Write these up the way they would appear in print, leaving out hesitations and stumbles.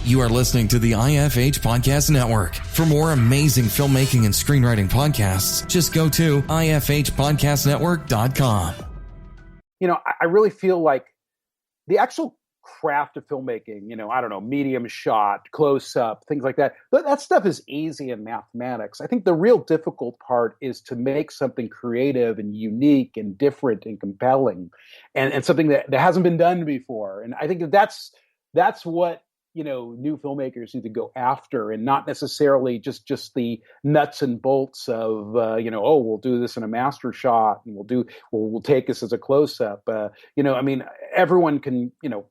You are listening to the IFH Podcast Network. For more amazing filmmaking and screenwriting podcasts, just go to ifhpodcastnetwork.com. You know, I really feel like the actual craft of filmmaking, you know, I don't know, medium shot, close up, things like that. But that stuff is easy in mathematics. I think the real difficult part is to make something creative and unique and different and compelling and something that hasn't been done before. And I think that's what, you know, new filmmakers need to go after, and not necessarily just the nuts and bolts of, you know, oh, we'll do this in a master shot and we'll take this as a close up. You know, I mean, everyone can, you know,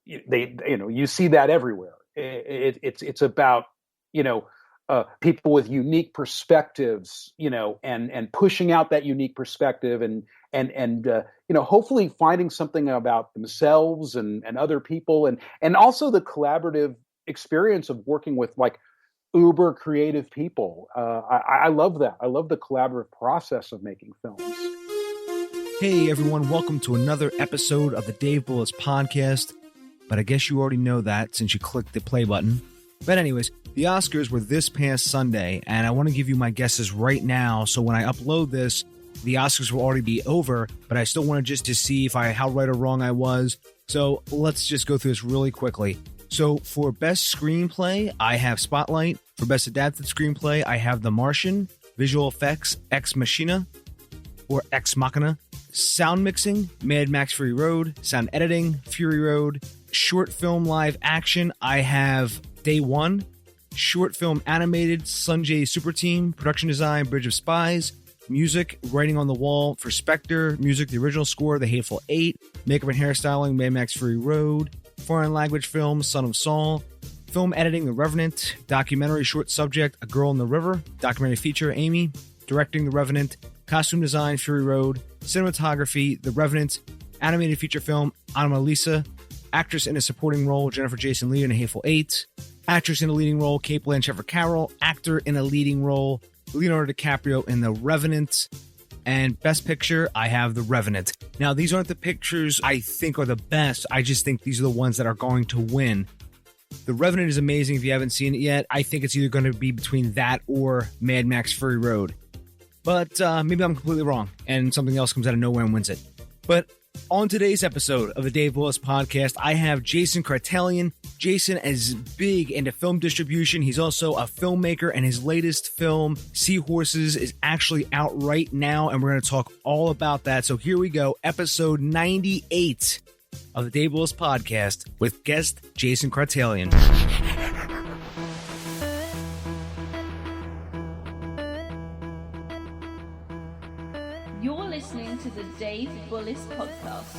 you see that everywhere. It's about, you know, people with unique perspectives, you know, and pushing out that unique perspective and you know, hopefully finding something about themselves and other people and also the collaborative experience of working with like uber creative people. I love that. I love the collaborative process of making films. Hey everyone, welcome to another episode of the Dave Bullis Podcast. But I guess you already know that since you clicked the play button. But anyways, the Oscars were this past Sunday, and I want to give you my guesses right now. So when I upload this, the Oscars will already be over, but I still wanted just to see how right or wrong I was. So let's just go through this really quickly. So for Best Screenplay, I have Spotlight. For Best Adapted Screenplay, I have The Martian, Visual Effects, Ex Machina, or Ex Machina. Sound Mixing, Mad Max Fury Road. Sound Editing, Fury Road. Short Film Live Action, I have Day One. Short Film Animated, Sanjay Super Team. Production Design, Bridge of Spies. Music, Writing on the Wall for Spectre. Music, the original score, The Hateful Eight. Makeup and hairstyling, Mad Max Fury Road. Foreign language film, Son of Saul. Film editing, The Revenant. Documentary short subject, A Girl in the River. Documentary feature, Amy. Directing, The Revenant. Costume design, Fury Road. Cinematography, The Revenant. Animated feature film, Anomalisa. Actress in a supporting role, Jennifer Jason Leigh in A Hateful Eight. Actress in a leading role, Cate Blanchett for Carol. Actor in a leading role, Leonardo DiCaprio in The Revenant. And Best Picture, I have The Revenant. Now, these aren't the pictures I think are the best. I just think these are the ones that are going to win. The Revenant is amazing if you haven't seen it yet. I think it's either going to be between that or Mad Max Fury Road. But maybe I'm completely wrong and something else comes out of nowhere and wins it. But on today's episode of the Dave Bullis Podcast, I have Jason Kartalian. Jason is big into film distribution. He's also a filmmaker, and his latest film, Seahorses, is actually out right now, and we're going to talk all about that. So here we go, episode 98 of the Dave Bullis Podcast with guest Jason Kartalian. You're listening to the Dave Bullis Podcast.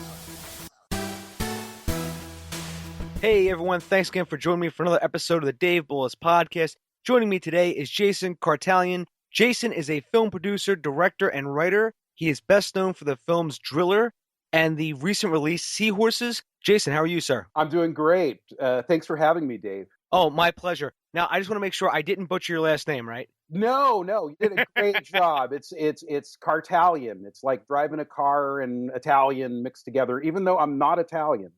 Hey everyone, thanks again for joining me for another episode of the Dave Bullis Podcast. Joining me today is Jason Kartalian. Jason is a film producer, director, and writer. He is best known for the films Driller and the recent release Seahorses. Jason, how are you, sir? I'm doing great. Thanks for having me, Dave. Oh, my pleasure. Now, I just want to make sure I didn't butcher your last name, right? No, you did a great job. It's Kartalian. It's like driving a car and Italian mixed together, even though I'm not Italian.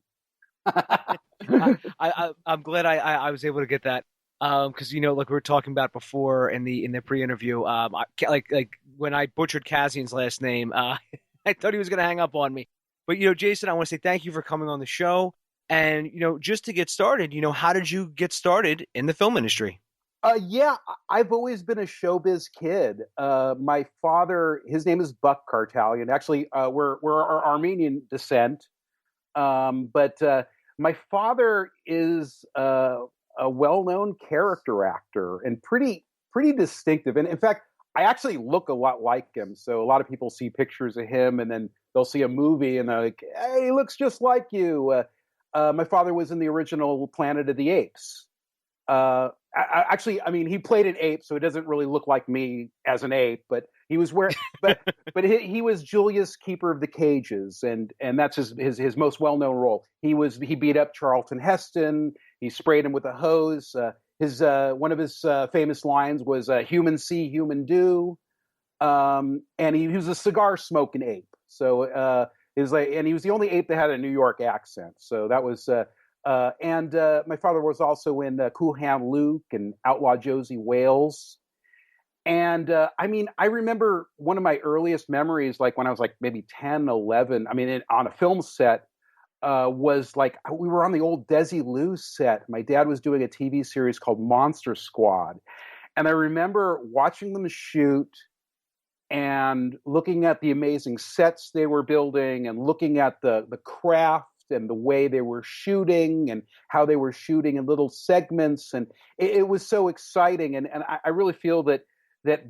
I'm glad I was able to get that because, you know, like we were talking about before in the pre-interview, like when I butchered Kazian's last name, I thought he was going to hang up on me. But, you know, Jason, I want to say thank you for coming on the show. And, you know, just to get started, you know, how did you get started in the film industry? Yeah, I've always been a showbiz kid. My father, his name is Buck Kartalian. Actually, we're Armenian descent. But my father is a well-known character actor and pretty distinctive. And in fact, I actually look a lot like him. So a lot of people see pictures of him and then they'll see a movie and they're like, hey, he looks just like you. My father was in the original Planet of the Apes. Actually, I mean, he played an ape, so it doesn't really look like me as an ape, but he was but he was Julius, Keeper of the Cages, and that's his most well-known role. He beat up Charlton Heston. He sprayed him with a hose. One of his famous lines was "Human see, human do," and he was a cigar smoking ape. So and he was the only ape that had a New York accent. So that was And my father was also in Cool Hand Luke and Outlaw Josie Wales. And I mean, I remember one of my earliest memories, like when I was like maybe 10, 11, I mean, on a film set, was like we were on the old Desilu set. My dad was doing a TV series called Monster Squad. And I remember watching them shoot and looking at the amazing sets they were building and looking at the craft and the way they were shooting and how they were shooting in little segments. And it was so exciting. And I really feel that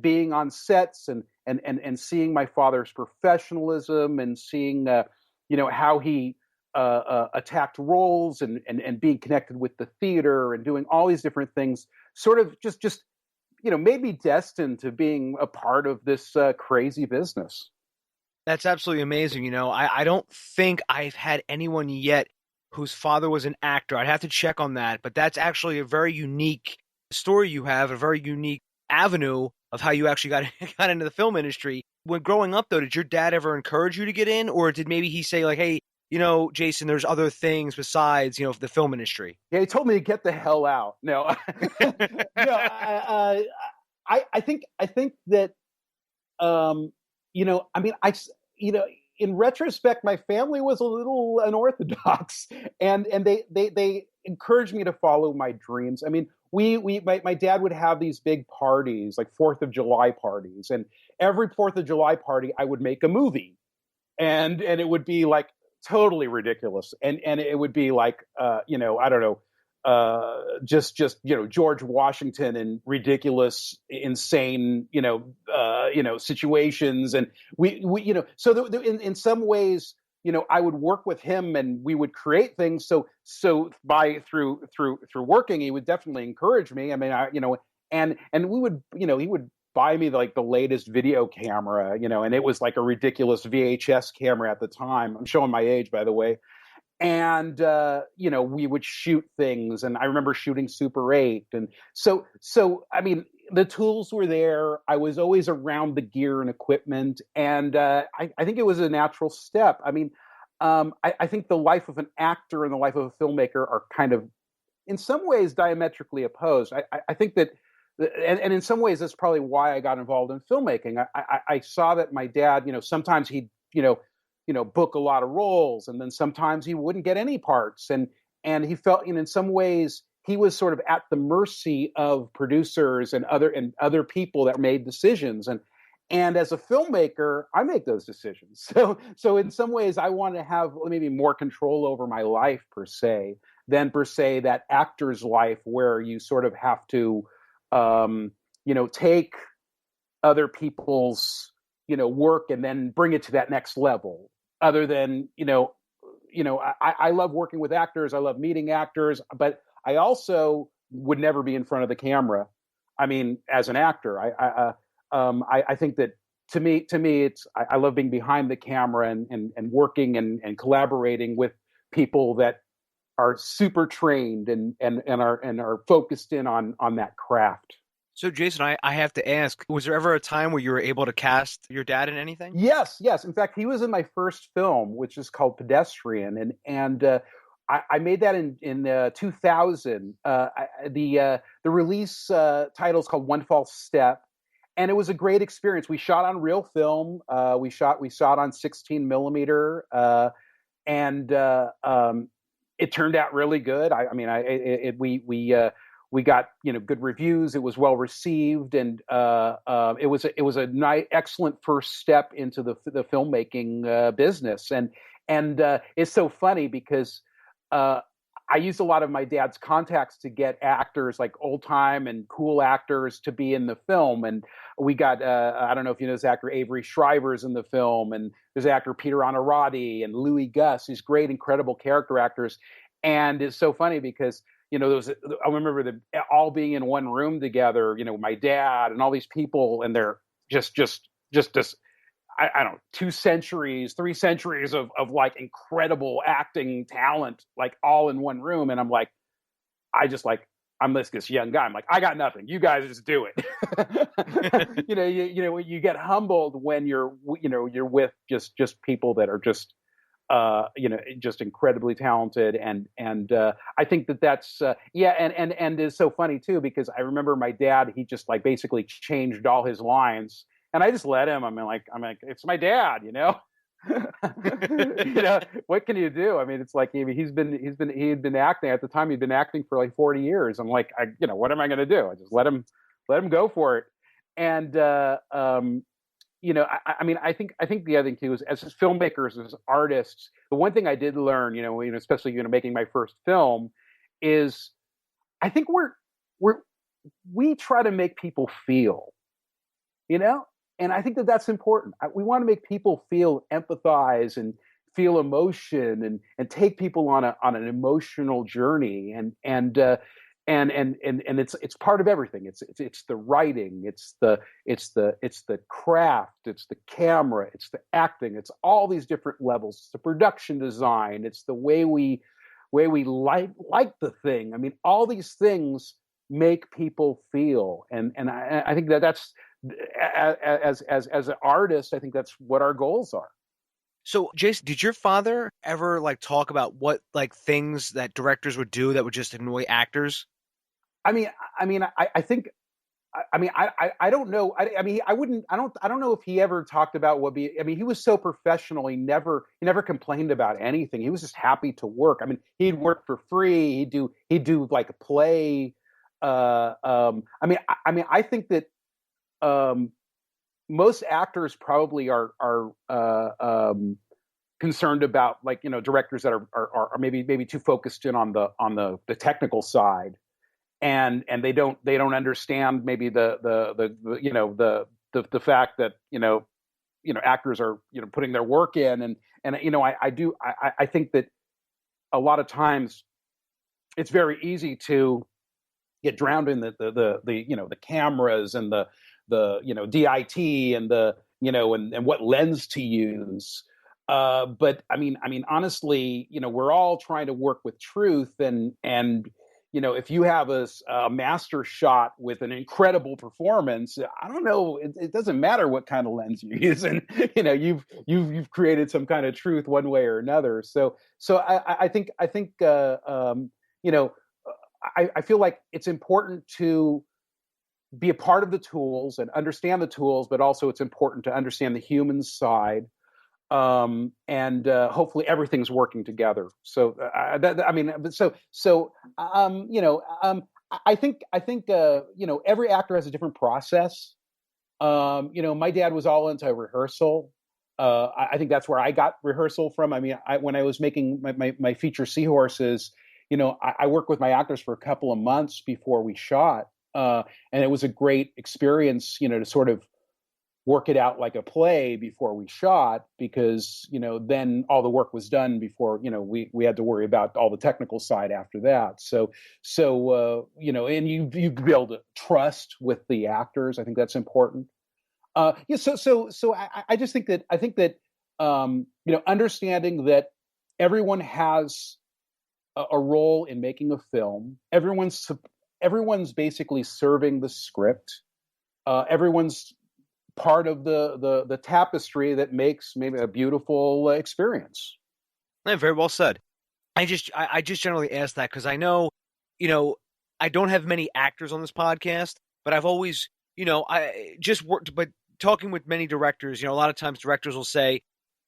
being on sets and seeing my father's professionalism and seeing, how he attacked roles and being connected with the theater and doing all these different things sort of just made me destined to being a part of this crazy business. That's absolutely amazing. I don't think I've had anyone yet whose father was an actor. I'd have to check on that, but that's actually a very unique story you have, a very unique avenue of how you actually got into the film industry. When growing up, though, did your dad ever encourage you to get in, or did maybe he say like, hey, Jason, there's other things besides, the film industry? Yeah, he told me to get the hell out. No, no. I think that, I mean, in retrospect, my family was a little unorthodox, and they encouraged me to follow my dreams. I mean, my dad would have these big parties, like 4th of July parties, and every 4th of July party, I would make a movie, and it would be like totally ridiculous, and it would be like, I don't know, just George Washington in ridiculous, insane, situations, and we so in some ways, I would work with him and we would create things. So through working, he would definitely encourage me. I mean, and we would, he would buy me like the latest video camera, and it was like a ridiculous VHS camera at the time. I'm showing my age, by the way. And, we would shoot things, and I remember shooting Super 8. And so, I mean, the tools were there. I was always around the gear and equipment. And I think it was a natural step. I mean, I think the life of an actor and the life of a filmmaker are kind of, in some ways, diametrically opposed. I think that, and in some ways, that's probably why I got involved in filmmaking. I saw that my dad, sometimes he'd, book a lot of roles, and then sometimes he wouldn't get any parts. And he felt, in some ways, he was sort of at the mercy of producers and other people that made decisions. And as a filmmaker, I make those decisions. So in some ways, I want to have maybe more control over my life per se than that actor's life where you sort of have to, take other people's, work and then bring it to that next level. Other than, I love working with actors. I love meeting actors, but I also would never be in front of the camera. I mean, as an actor, I think that to me, it's, I love being behind the camera and working and collaborating with people that are super trained and are focused in on that craft. So, Jason, I have to ask, was there ever a time where you were able to cast your dad in anything? Yes. In fact, he was in my first film, which is called Pedestrian, and I made that in 2000. The release title is called One False Step, and it was a great experience. We shot on real film. We shot on 16 millimeter, and it turned out really good. We got good reviews. It was well received, and it was a nice, excellent first step into the filmmaking business. And it's so funny because I used a lot of my dad's contacts to get actors, like old time and cool actors, to be in the film. And we got I don't know if you know this actor Avery Shriver's in the film, and there's actor Peter Onorati and Louis Gus. These great, incredible character actors. And it's so funny because I remember them all being in one room together, my dad and all these people, and they're just this, I don't know, 2 centuries, 3 centuries of like incredible acting talent, like all in one room. And I'm like, I'm this young guy. I'm like, I got nothing. You guys just do it. You get humbled when you're with just people that are just just incredibly talented. And I think that's and it's so funny too, because I remember my dad, he just like basically changed all his lines, and I just let him. I'm like, it's my dad, what can you do? I mean, it's like, he had been acting at the time. He'd been acting for like 40 years. I'm like, what am I going to do? I just let him go for it. And, I think the other thing too is, as filmmakers, as artists, the one thing I did learn, especially, making my first film, is I think we try to make people feel, and I think that's important. We want to make people feel, empathize, and feel emotion, and take people on an emotional journey, and it's part of everything. It's the writing, it's the craft, it's the camera, it's the acting, it's all these different levels. It's the production design, it's the way we like the thing. I mean, all these things make people feel, and I think that's, as an artist, I think that's what our goals are. So, Jason, did your father ever like talk about what like things that directors would do that would just annoy actors? I think, I don't know. I don't know if he ever talked about he was so professional. He never complained about anything. He was just happy to work. I mean, he'd work for free. He'd do like a play. I think that, most actors probably are concerned about, like, directors that are maybe too focused in on the technical side, and they don't understand maybe the fact that actors are putting their work in, and I think that a lot of times it's very easy to get drowned in the cameras and the DIT and and what lens to use. But I mean, honestly, we're all trying to work with truth, and if you have a master shot with an incredible performance, I don't know, it doesn't matter what kind of lens you're using. You've created some kind of truth one way or another. So I think I feel like it's important to be a part of the tools and understand the tools, but also it's important to understand the human side, and hopefully everything's working together. So I think every actor has a different process. My dad was all into rehearsal. I think that's where I got rehearsal from. I mean, when I was making my feature Seahorses, I worked with my actors for a couple of months before we shot. And it was a great experience, to sort of work it out like a play before we shot, because, then all the work was done before, we had to worry about all the technical side after that. So and you build trust with the actors. I think that's important. So I just think that, understanding that everyone has a role in making a film. Everyone's basically serving the script. Everyone's part of the tapestry that makes maybe a beautiful experience. Very well said. I just generally ask that because I know, I don't have many actors on this podcast, but I've always, I just worked, but talking with many directors, a lot of times directors will say,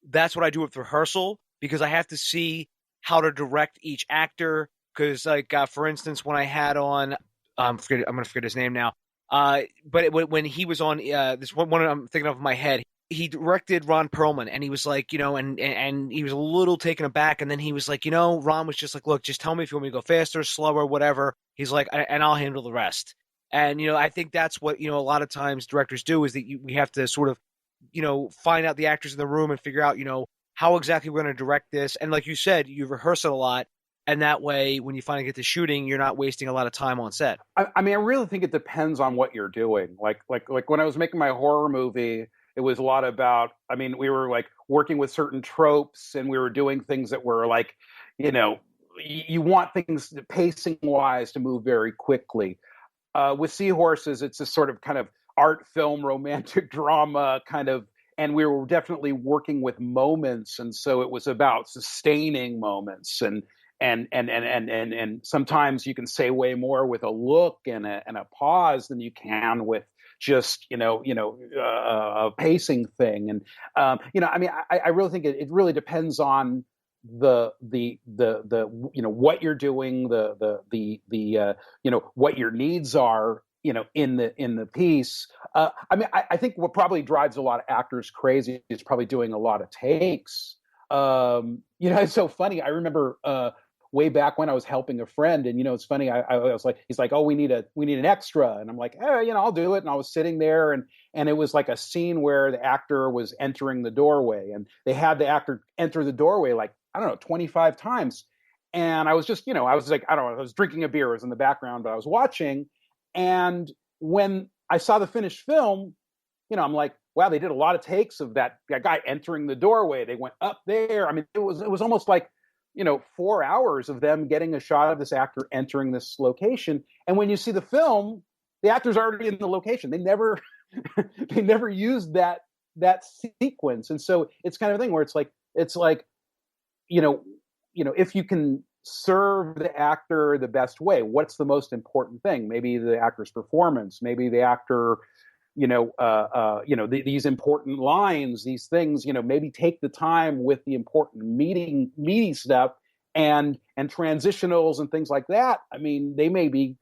that's what I do with rehearsal, because I have to see how to direct each actor. Because, like, for instance, when I had on, I'm going to forget his name now. But when he was on this one I'm thinking of in my head, he directed Ron Perlman, and he was like, and he was a little taken aback, and then he was like, Ron was just like, look, just tell me if you want me to go faster, slower, whatever. He's like, and I'll handle the rest. And I think that's what a lot of times directors do, is that we have to sort of find out the actors in the room and figure out how exactly we're going to direct this. And like you said, you rehearse it a lot. And that way, when you finally get to shooting, you're not wasting a lot of time on set. I really think it depends on what you're doing. Like when I was making my horror movie, it was a lot about, we were like working with certain tropes, and we were doing things that were like, you want things pacing wise to move very quickly. With Seahorses, it's a sort of kind of art film, romantic drama kind of and we were definitely working with moments, and so it was about sustaining moments, and sometimes you can say way more with a look and a pause than you can with just a pacing thing. And I really think it really depends on the what you're doing, what your needs are, in the piece. I think what probably drives a lot of actors crazy is probably doing a lot of takes. It's so funny. I remember way back when I was helping a friend, and it's funny. I was like, he's like, "Oh, we need an extra," and I'm like, I'll do it. And I was sitting there, and it was like a scene where the actor was entering the doorway, and they had the actor enter the doorway like, I don't know, 25 times. And I was just, I was like, I don't know, I was drinking a beer, it was in the background, but I was watching. And when I saw the finished film, I'm like, wow, they did a lot of takes of that guy entering the doorway. They went up there. I mean, it was almost like, 4 hours of them getting a shot of this actor entering this location. And when you see the film, the actor's already in the location. They never, they never used that sequence. And so it's kind of a thing where it's like, if you can serve the actor the best way, what's the most important thing? Maybe the actor's performance, maybe the actor, these important lines, these things, maybe take the time with the important meaty stuff and transitionals and things like that. I mean, they may be,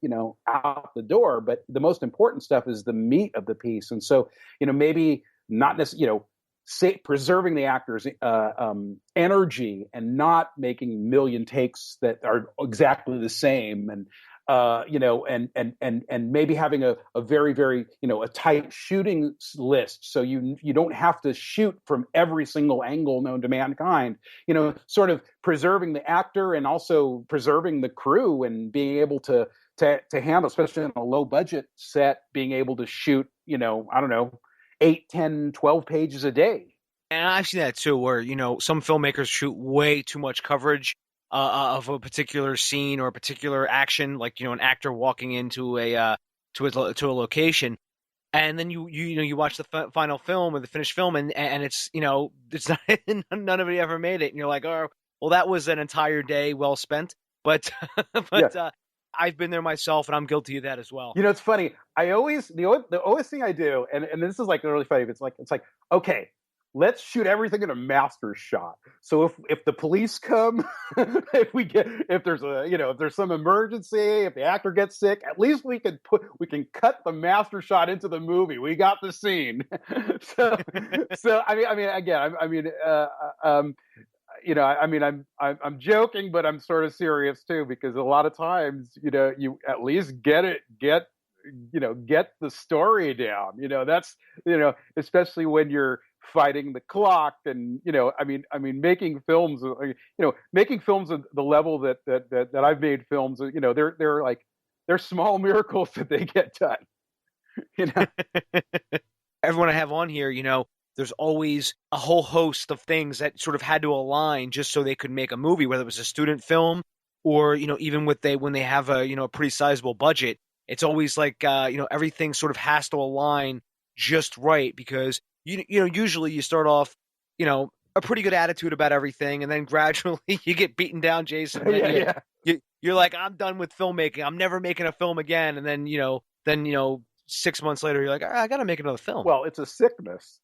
out the door, but the most important stuff is the meat of the piece. And so, maybe not necessarily, preserving the actor's energy and not making a million takes that are exactly the same, and and maybe having a very, very a tight shooting list, so you don't have to shoot from every single angle known to mankind. Sort of preserving the actor and also preserving the crew, and being able to handle, especially on a low budget set, being able to shoot I don't know, 8, 10, 12 pages a day. And I've seen that too, where, some filmmakers shoot way too much coverage of a particular scene or a particular action, like, an actor walking into a location. And then you watch the final film or the finished film, and it's, it's not, none of it ever made it. And you're like, oh, well, that was an entire day well spent. But, Yeah. I've been there myself, and I'm guilty of that as well. It's funny. The always thing I do, and this is like really funny. It's like, okay, let's shoot everything in a master shot. So if the police come, if there's some emergency, if the actor gets sick, at least we can cut the master shot into the movie. We got the scene. so I'm joking, but I'm sort of serious too, because a lot of times, you at least get the story down. That's, especially when you're fighting the clock, and making films at the level that I've made films, they're small miracles that they get done. Everyone I have on here, there's always a whole host of things that sort of had to align just so they could make a movie, whether it was a student film or, even when they have a pretty sizable budget. It's always like, everything sort of has to align just right, because, usually you start off, a pretty good attitude about everything, and then gradually you get beaten down, Jason. You're like, I'm done with filmmaking. I'm never making a film again. And then, 6 months later, you're like, I got to make another film. Well, it's a sickness.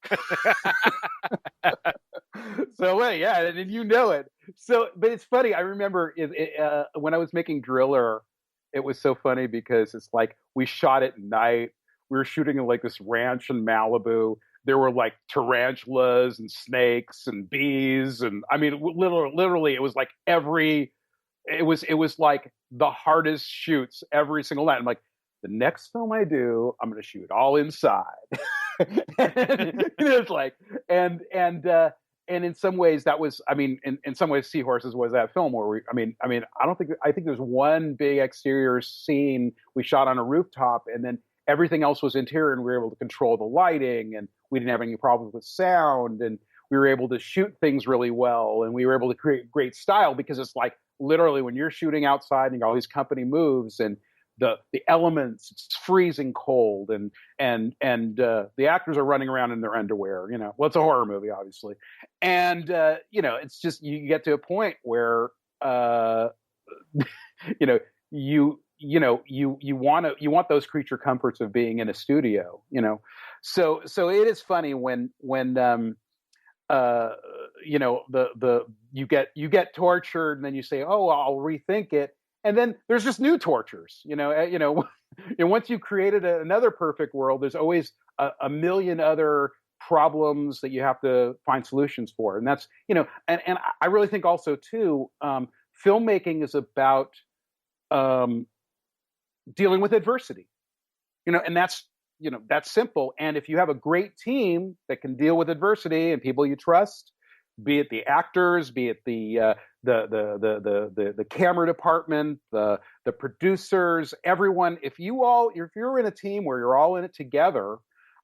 So, yeah, and it. So, but it's funny. I remember when I was making Driller, it was so funny because it's like we shot at night. We were shooting in like this ranch in Malibu. There were like tarantulas and snakes and bees, and I mean, literally, it was like it was like the hardest shoots every single night. I'm like, the next film I do, I'm going to shoot all inside. It's like, and in some ways that was, in some ways, Seahorses was that film where I think there's one big exterior scene we shot on a rooftop, and then everything else was interior, and we were able to control the lighting, and we didn't have any problems with sound, and we were able to shoot things really well, and we were able to create great style, because it's like literally when you're shooting outside and you got all these company moves, and the elements. It's freezing cold, and the actors are running around in their underwear. Well, it's a horror movie, obviously, and it's just you get to a point where you want those creature comforts of being in a studio. So it is funny when you get tortured, and then you say, oh, I'll rethink it, and then there's just new tortures. And once you've created another perfect world, there's always a million other problems that you have to find solutions for. And that's and I really think also too, filmmaking is about dealing with adversity. And that's simple. And if you have a great team that can deal with adversity and people you trust, be it the actors, be it the camera department, the producers, everyone, if you're in a team where you're all in it together,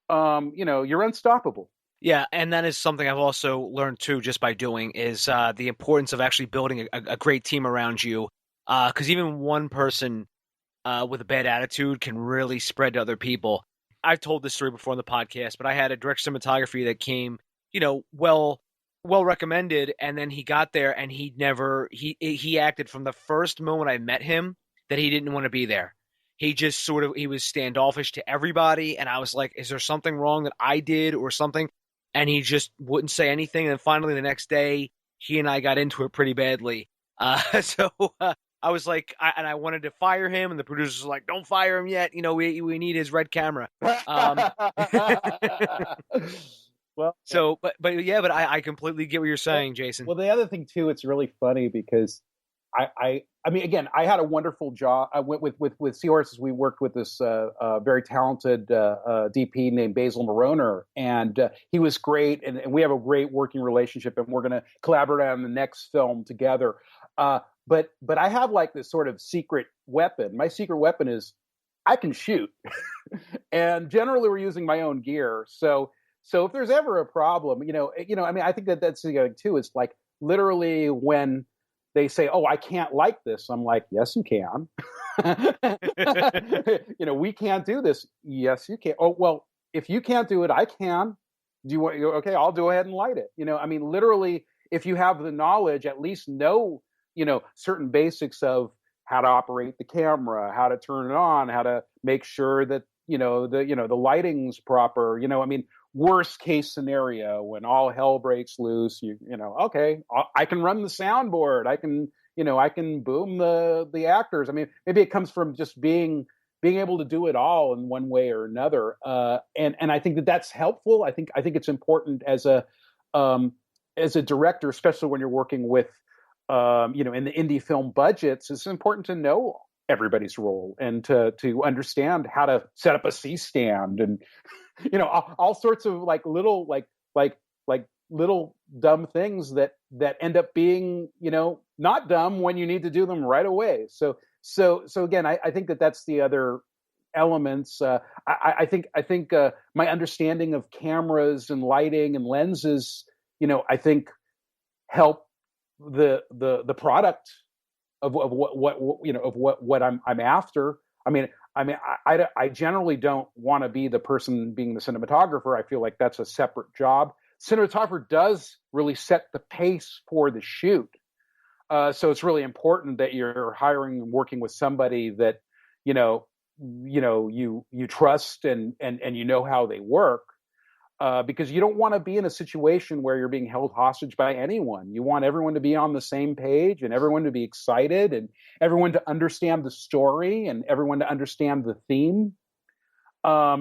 you're unstoppable. Yeah, and that is something I've also learned too, just by doing, is the importance of actually building a great team around you. Because even one person with a bad attitude can really spread to other people. I've told this story before on the podcast, but I had a director of cinematography that came, well recommended, and then he got there and he acted from the first moment I met him that he didn't want to be there. He just he was standoffish to everybody, and I was like, is there something wrong that I did or something? And he just wouldn't say anything, and finally the next day, he and I got into it pretty badly. So I was like, I wanted to fire him, and the producers were like, don't fire him yet. We need his red camera. Well, but I completely get what you're saying, Jason. Well, the other thing too, it's really funny because I mean, again, I had a wonderful job. I went with Seahorses. We worked with this very talented DP named Basil Moroner, and he was great, and we have a great working relationship, and we're going to collaborate on the next film together. But I have like this sort of secret weapon. My secret weapon is I can shoot, and generally we're using my own gear. So if there's ever a problem, I mean, I think that's the other thing too. It's like literally when they say, "Oh, I can't like this," I'm like, "Yes, you can." We can't do this. Yes, you can. Oh, well, if you can't do it, I can. Do you want? Okay, I'll go ahead and light it. I mean, literally, if you have the knowledge, at least know, certain basics of how to operate the camera, how to turn it on, how to make sure that the lighting's proper. I mean, worst case scenario, when all hell breaks loose, okay, I can run the soundboard. I can boom the actors. I mean, maybe it comes from just being able to do it all in one way or another. And I think that's helpful. I think it's important as a director, especially when you're working with, in the indie film budgets, it's important to know everybody's role and to understand how to set up a C-stand and, all sorts of like little dumb things that end up being, not dumb when you need to do them right away. So again, I think that's the other elements. I think my understanding of cameras and lighting and lenses, I think help the product of what I'm after. I mean, I generally don't want to be the person being the cinematographer. I feel like that's a separate job. Cinematographer does really set the pace for the shoot. So it's really important that you're hiring and working with somebody that, you trust and how they work. Because you don't want to be in a situation where you're being held hostage by anyone. You want everyone to be on the same page and everyone to be excited and everyone to understand the story and everyone to understand the theme. I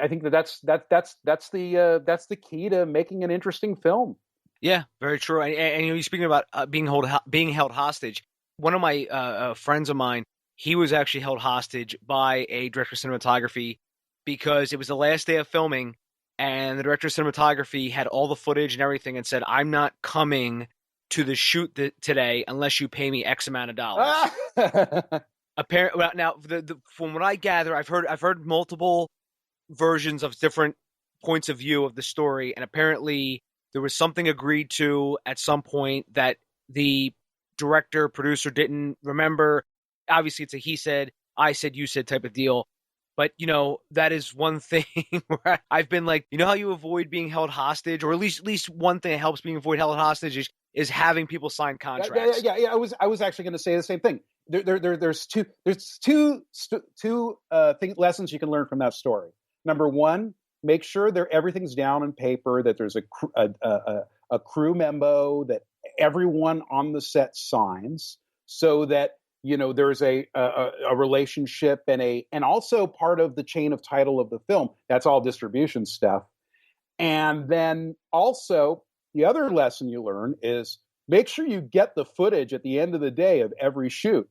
think that's the key to making an interesting film. Yeah, very true. And you're speaking about being held hostage. One of my friends of mine, he was actually held hostage by a director of cinematography, because it was the last day of filming and the director of cinematography had all the footage and everything and said, I'm not coming to the shoot today unless you pay me X amount of dollars. Apparently, now, from what I gather, I've heard multiple versions of different points of view of the story, and apparently there was something agreed to at some point that the director, producer didn't remember, obviously it's a he said, I said, you said type of deal. But, that is one thing where I've been like, how you avoid being held hostage, or at least one thing that helps being avoid held hostage is having people sign contracts. Yeah. I was actually going to say the same thing. There's two lessons you can learn from that story. Number one, make sure everything's down on paper, that there's a crew memo that everyone on the set signs, so that there's a relationship and also part of the chain of title of the film. That's all distribution stuff. And then also the other lesson you learn is make sure you get the footage at the end of the day of every shoot.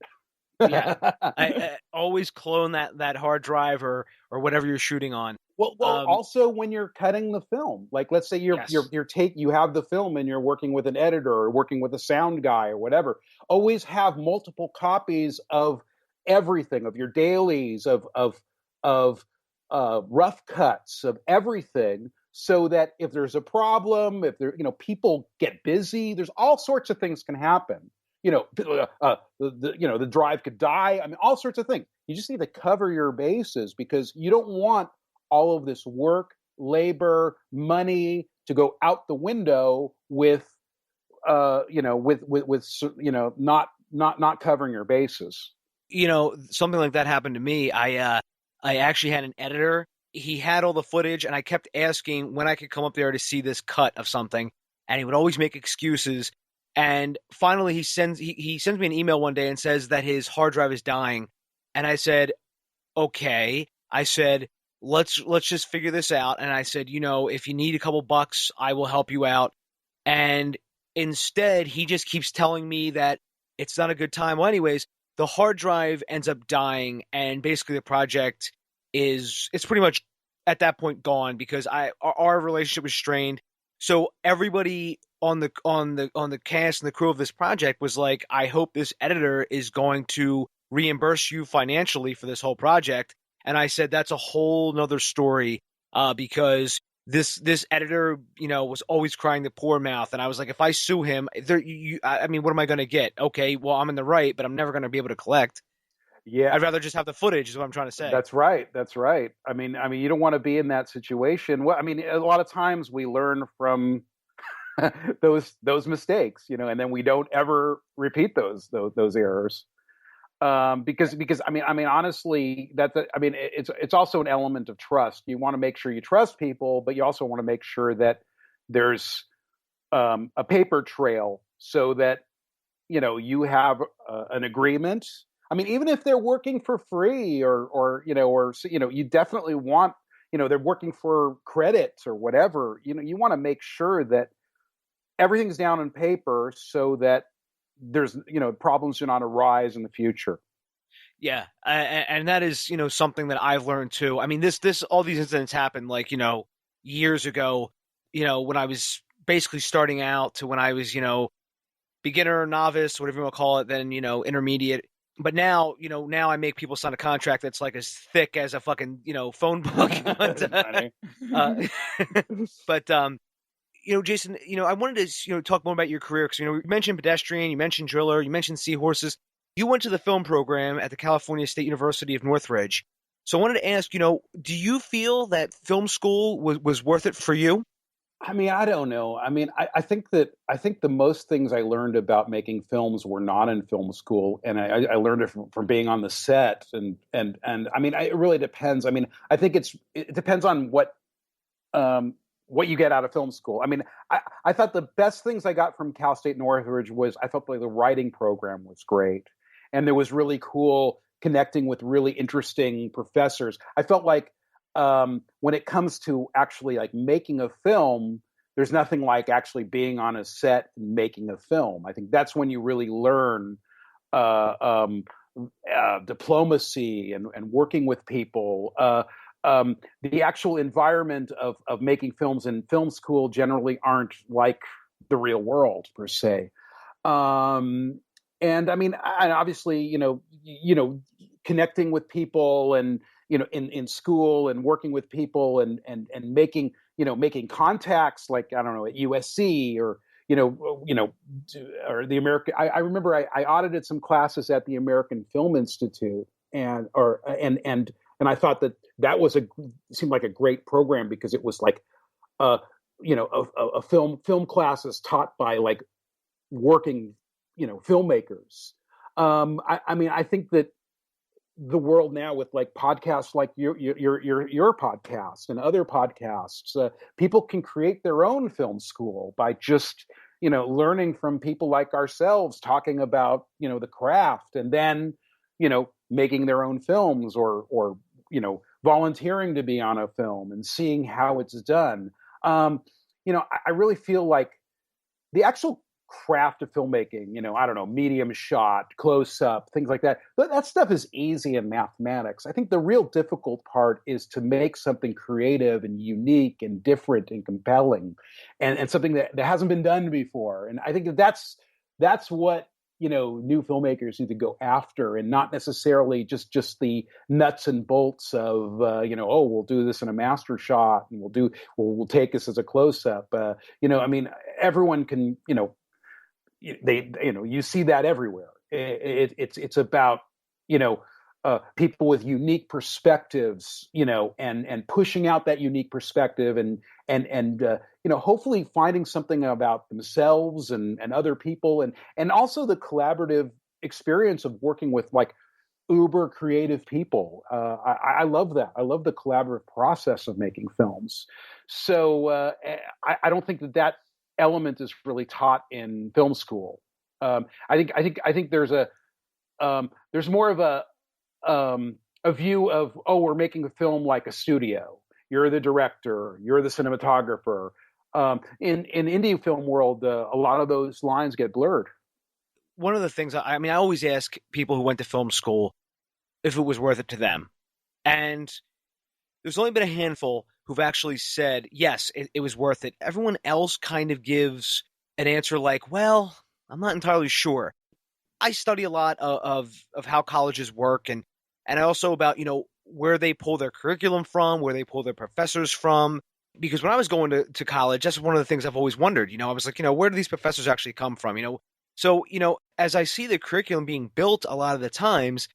Yeah, I always clone that hard drive or whatever you're shooting on. Well, also when you're cutting the film, like let's say you have the film and you're working with an editor or working with a sound guy or whatever. Always have multiple copies of everything, of your dailies, of rough cuts, of everything, so that if there's a problem, if people get busy, there's all sorts of things can happen. The drive could die. I mean, all sorts of things. You just need to cover your bases, because you don't want all of this work, labor, money to go out the window with not covering your bases. Something like that happened to me. I actually had an editor. He had all the footage, and I kept asking when I could come up there to see this cut of something, and he would always make excuses. And finally, he sends me an email one day and says that his hard drive is dying. And I said, okay. I said, let's just figure this out. And I said, if you need a couple bucks, I will help you out. And instead, he just keeps telling me that it's not a good time. Well, anyways, the hard drive ends up dying, and basically the project it's pretty much at that point gone, because our relationship was strained. So everybody on the cast and the crew of this project was like, I hope this editor is going to reimburse you financially for this whole project. And I said, that's a whole nother story, because this editor, was always crying the poor mouth. And I was like, if I sue him, what am I going to get? Okay, well, I'm in the right, but I'm never going to be able to collect. Yeah, I'd rather just have the footage, is what I'm trying to say. That's right. I mean, you don't want to be in that situation. Well, I mean, a lot of times we learn from those mistakes, and then we don't ever repeat those errors. Because I mean, honestly, it's also an element of trust. You want to make sure you trust people, but you also want to make sure that there's a paper trail, so that you have an agreement. I mean, even if they're working for free, or you definitely want, they're working for credits or whatever. You want to make sure that everything's down on paper, so that there's problems do not arise in the future. Yeah, and that is something that I've learned too. I mean, all these incidents happened like years ago. When I was basically starting out, to when I was beginner, novice, whatever you want to call it, then intermediate. But now I make people sign a contract that's like as thick as a fucking phone book. But Jason, I wanted to talk more about your career, because you mentioned pedestrian, you mentioned driller, you mentioned seahorses. You went to the film program at the California State University of Northridge. So I wanted to ask, do you feel that film school was worth it for you? I mean, I don't know. I mean, I think the most things I learned about making films were not in film school, and I learned it from being on the set, and I mean, it really depends. I mean, I think it depends on what you get out of film school. I mean, I thought the best things I got from Cal State Northridge was, I felt like the writing program was great, and there was really cool connecting with really interesting professors. I felt like when it comes to actually like making a film, there's nothing like actually being on a set and making a film. I think that's when you really learn diplomacy and working with people. The actual environment of making films in film school generally aren't like the real world per se. And I mean, obviously, connecting with people and, in school and working with people and making contacts, like, I don't know, at USC or, or the American. I remember I audited some classes at the American Film Institute, and I thought that was seemed like a great program because it was like a film classes taught by like working filmmakers. I mean, I think that the world now with like podcasts like your podcast and other podcasts, people can create their own film school by just learning from people like ourselves talking about the craft, and then making their own films, or volunteering to be on a film and seeing how it's done. I really feel like the actual craft of filmmaking, I don't know, medium shot, close up, things like that. That stuff is easy in mathematics. I think the real difficult part is to make something creative and unique and different and compelling, and something that hasn't been done before. And I think that's what new filmmakers need to go after, and not necessarily just the nuts and bolts of we'll do this in a master shot, and we'll take this as a close up. I mean, everyone can you see that everywhere. It's about people with unique perspectives, and pushing out that unique perspective, and hopefully finding something about themselves and other people, and also the collaborative experience of working with like uber creative people. I love that. I love the collaborative process of making films. So I don't think that element is really taught in film school. I think there's more of a view of, we're making a film like a studio. You're the director, you're the cinematographer. In indie film world, a lot of those lines get blurred. One of the things, I always ask people who went to film school if it was worth it to them. And there's only been a handful who've actually said, yes, it was worth it. Everyone else kind of gives an answer like, well, I'm not entirely sure. I study a lot of how colleges work, and also about, where they pull their curriculum from, where they pull their professors from. Because when I was going to college, that's one of the things I've always wondered. I was like, where do these professors actually come from? So, as I see the curriculum being built a lot of the times,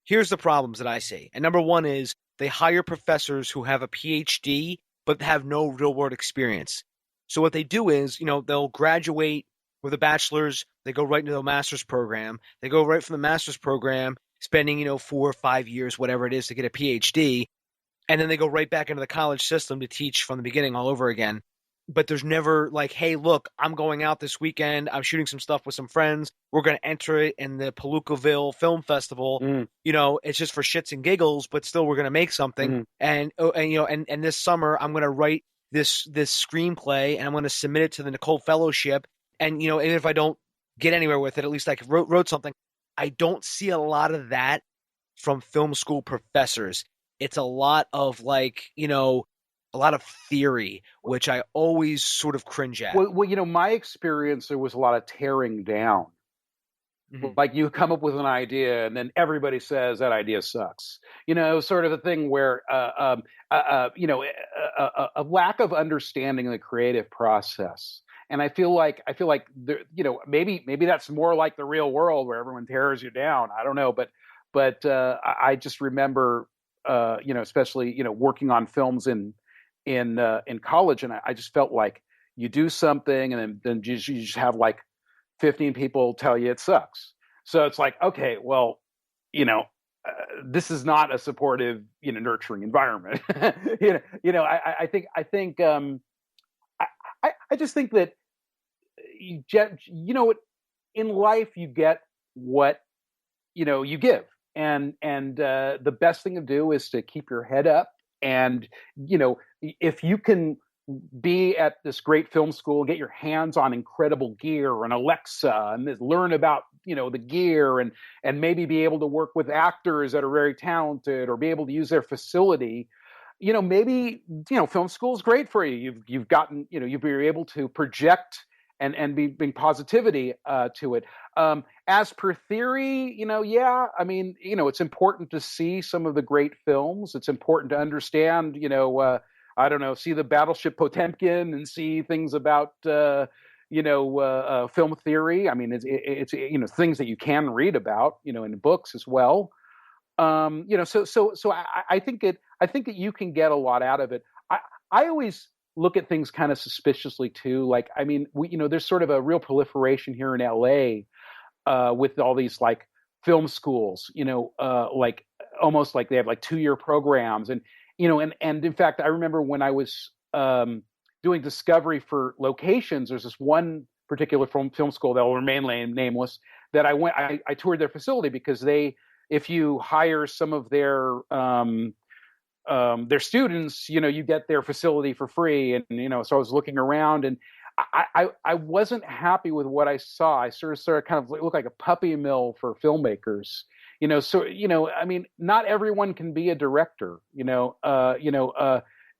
here's the problems that I see. And number one is they hire professors who have a PhD but have no real-world experience. So what they do is, they'll graduate with a bachelor's, they go right into the master's program. They go right from the master's program, spending, 4 or 5 years, whatever it is, to get a PhD. And then they go right back into the college system to teach from the beginning all over again. But there's never like, hey, look, I'm going out this weekend. I'm shooting some stuff with some friends. We're going to enter it in the Palookaville Film Festival. It's just for shits and giggles, but still we're going to make something. And this summer I'm going to write this screenplay, and I'm going to submit it to the Nicole Fellowship. And, even if I don't get anywhere with it, at least I wrote something. I don't see a lot of that from film school professors. It's a lot of like, a lot of theory, which I always sort of cringe at. Well, my experience, there was a lot of tearing down. Mm-hmm. Like you come up with an idea, and then everybody says that idea sucks. Sort of a thing where, a lack of understanding of the creative process. And I feel like there, maybe that's more like the real world where everyone tears you down. I don't know, but I just remember, especially working on films in college, and I just felt like you do something, and then you just have like 15 people tell you it sucks. So it's like, okay, well, this is not a supportive, nurturing environment. I just think that in life you get what you give, and the best thing to do is to keep your head up. And if you can be at this great film school, get your hands on incredible gear and Alexa, and learn about the gear, and maybe be able to work with actors that are very talented, or be able to use their facility, maybe film school is great for you. You've gotten you're able to project and bring positivity to it. As per theory, it's important to see some of the great films. It's important to understand, see the Battleship Potemkin, and see things about, film theory. I mean, it's things that you can read about, in books as well. So I think that you can get a lot out of it. I always look at things kind of suspiciously too. Like, I mean, there's sort of a real proliferation here in LA with all these like film schools, like almost like they have like 2-year programs, and in fact, I remember when I was doing discovery for locations, there's this one particular film school that will remain nameless that I toured their facility because if you hire some of their students, you get their facility for free. And, so I was looking around, and I wasn't happy with what I saw. I sort of kind of looked like a puppy mill for filmmakers, so, I mean, not everyone can be a director,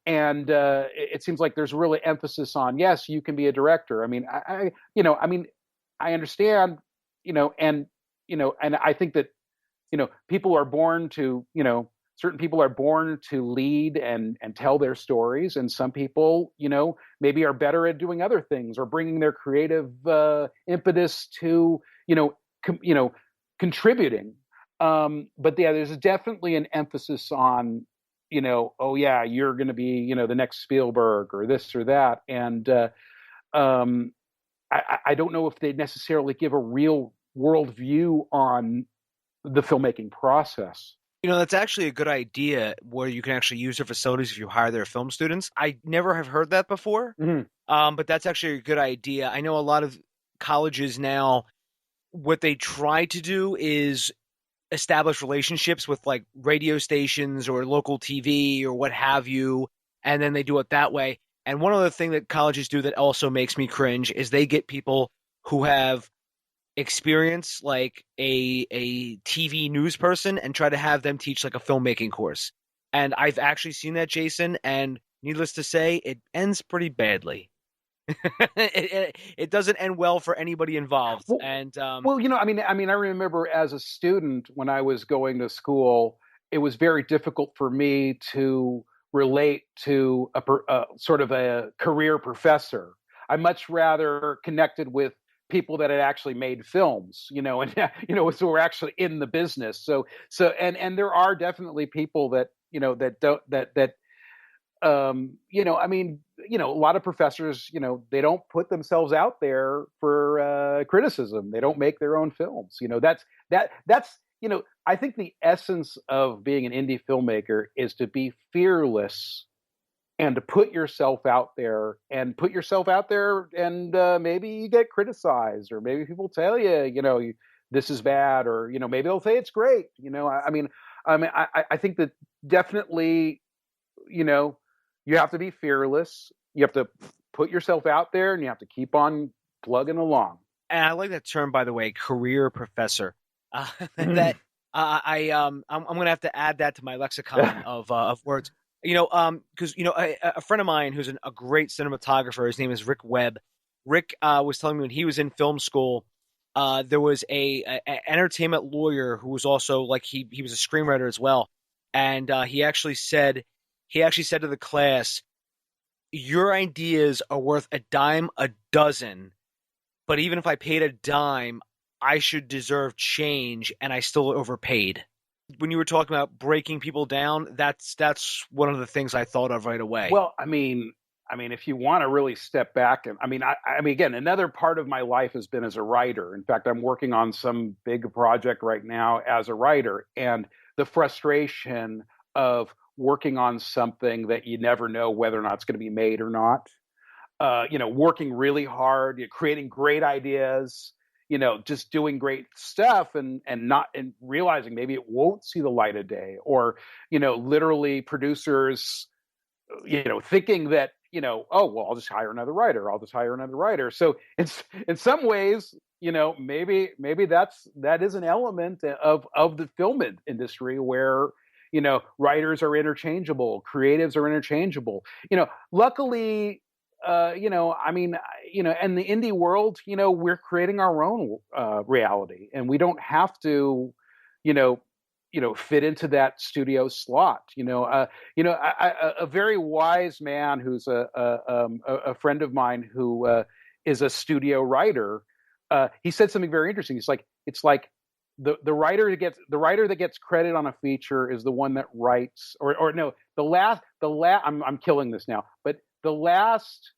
and it seems like there's really emphasis on, yes, you can be a director. I mean, I understand, and I think that, people are born to, certain people are born to lead and tell their stories. And some people, maybe are better at doing other things or bringing their creative impetus to, contributing. But yeah, there's definitely an emphasis on, oh yeah, you're going to be, the next Spielberg or this or that. And I don't know if they necessarily give a real world view on the filmmaking process. That's actually a good idea where you can actually use their facilities if you hire their film students. I never have heard that before, but that's actually a good idea. I know a lot of colleges now, what they try to do is establish relationships with like radio stations or local TV or what have you, and then they do it that way. And one other thing that colleges do that also makes me cringe is they get people who have experience like a TV news person and try to have them teach like a filmmaking course. And I've actually seen that, Jason, and needless to say, it ends pretty badly. It doesn't end well for anybody involved. Well, and I remember as a student when I was going to school, it was very difficult for me to relate to a sort of a career professor. I much rather connected with people that had actually made films, and so we're actually in the business. So and there are definitely people that a lot of professors, they don't put themselves out there for criticism. They don't make their own films. That's I think the essence of being an indie filmmaker is to be fearless and to put yourself out there and maybe you get criticized, or maybe people tell you, this is bad, or, maybe they'll say it's great. I think that definitely, you have to be fearless. You have to put yourself out there, and you have to keep on plugging along. And I like that term, by the way, career professor. That I'm going to have to add that to my lexicon of words. Because a friend of mine who's a great cinematographer, his name is Rick Webb. Rick was telling me when he was in film school, there was a entertainment lawyer who was also like he was a screenwriter as well, and he actually said to the class, "Your ideas are worth a dime a dozen, but even if I paid a dime, I should deserve change, and I still overpaid." When you were talking about breaking people down, that's one of the things I thought of right away. Well, I mean, if you want to really step back, and I mean, again, another part of my life has been as a writer. In fact, I'm working on some big project right now as a writer, and the frustration of working on something that you never know whether or not it's going to be made or not. Working really hard, creating great ideas. Just doing great stuff and realizing maybe it won't see the light of day, or, literally producers, thinking that, oh, well, I'll just hire another writer. So in some ways, maybe that is an element of the film industry where, writers are interchangeable, creatives are interchangeable. Luckily, in the indie world, we're creating our own reality, and we don't have to, fit into that studio slot. A very wise man who's a friend of mine who is a studio writer. He said something very interesting. It's like the writer that gets credit on a feature is the one that writes, or no, the last I'm killing this now, but the last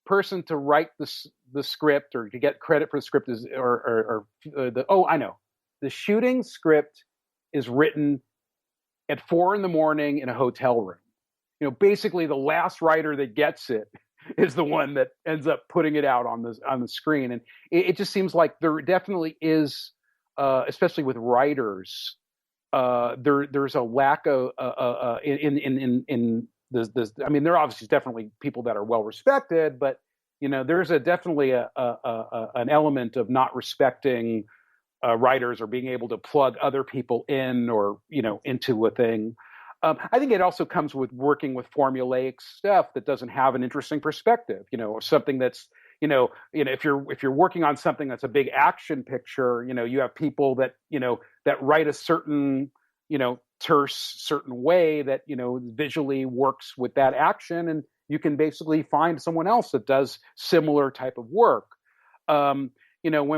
person to write the script or to get credit for the script is the shooting script is written at 4 a.m. in a hotel room. Basically the last writer that gets it is the one that ends up putting it out on the screen. And it just seems like there definitely is, especially with writers, there's a lack of in this. I mean, there are obviously definitely people that are well respected, but there's definitely an element of not respecting writers or being able to plug other people in or into a thing. I think it also comes with working with formulaic stuff that doesn't have an interesting perspective, or something that's, if you're working on something that's a big action picture, you have people that, that write a certain, terse certain way that, visually works with that action. And you can basically find someone else that does similar type of work. When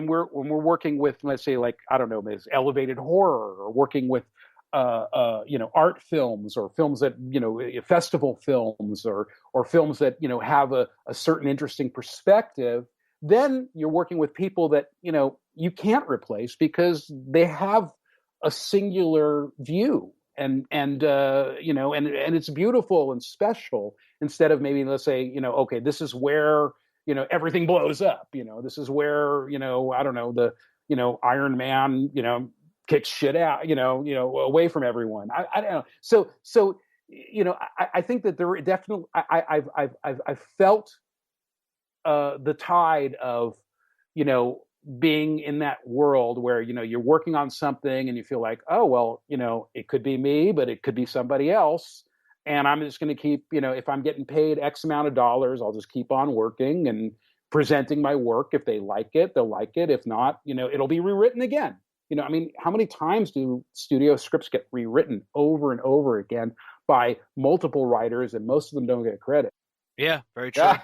we're working with, let's say, like, I don't know, elevated horror, or working with art films, or films that, festival films, or films that, have a certain interesting perspective, then you're working with people that, you can't replace because they have a singular view, and it's beautiful and special, instead of maybe, let's say, okay, this is where, everything blows up, this is where, I don't know, the, Iron Man, kicks shit out, away from everyone. I don't know. So, I think that there definitely, I've felt the tide of, being in that world where, you're working on something and you feel like, oh, well, it could be me, but it could be somebody else. And I'm just going to keep, if I'm getting paid X amount of dollars, I'll just keep on working and presenting my work. If they like it, they'll like it. If not, it'll be rewritten again. I mean, how many times do studio scripts get rewritten over and over again by multiple writers, and most of them don't get credit? Yeah, very true. Yeah.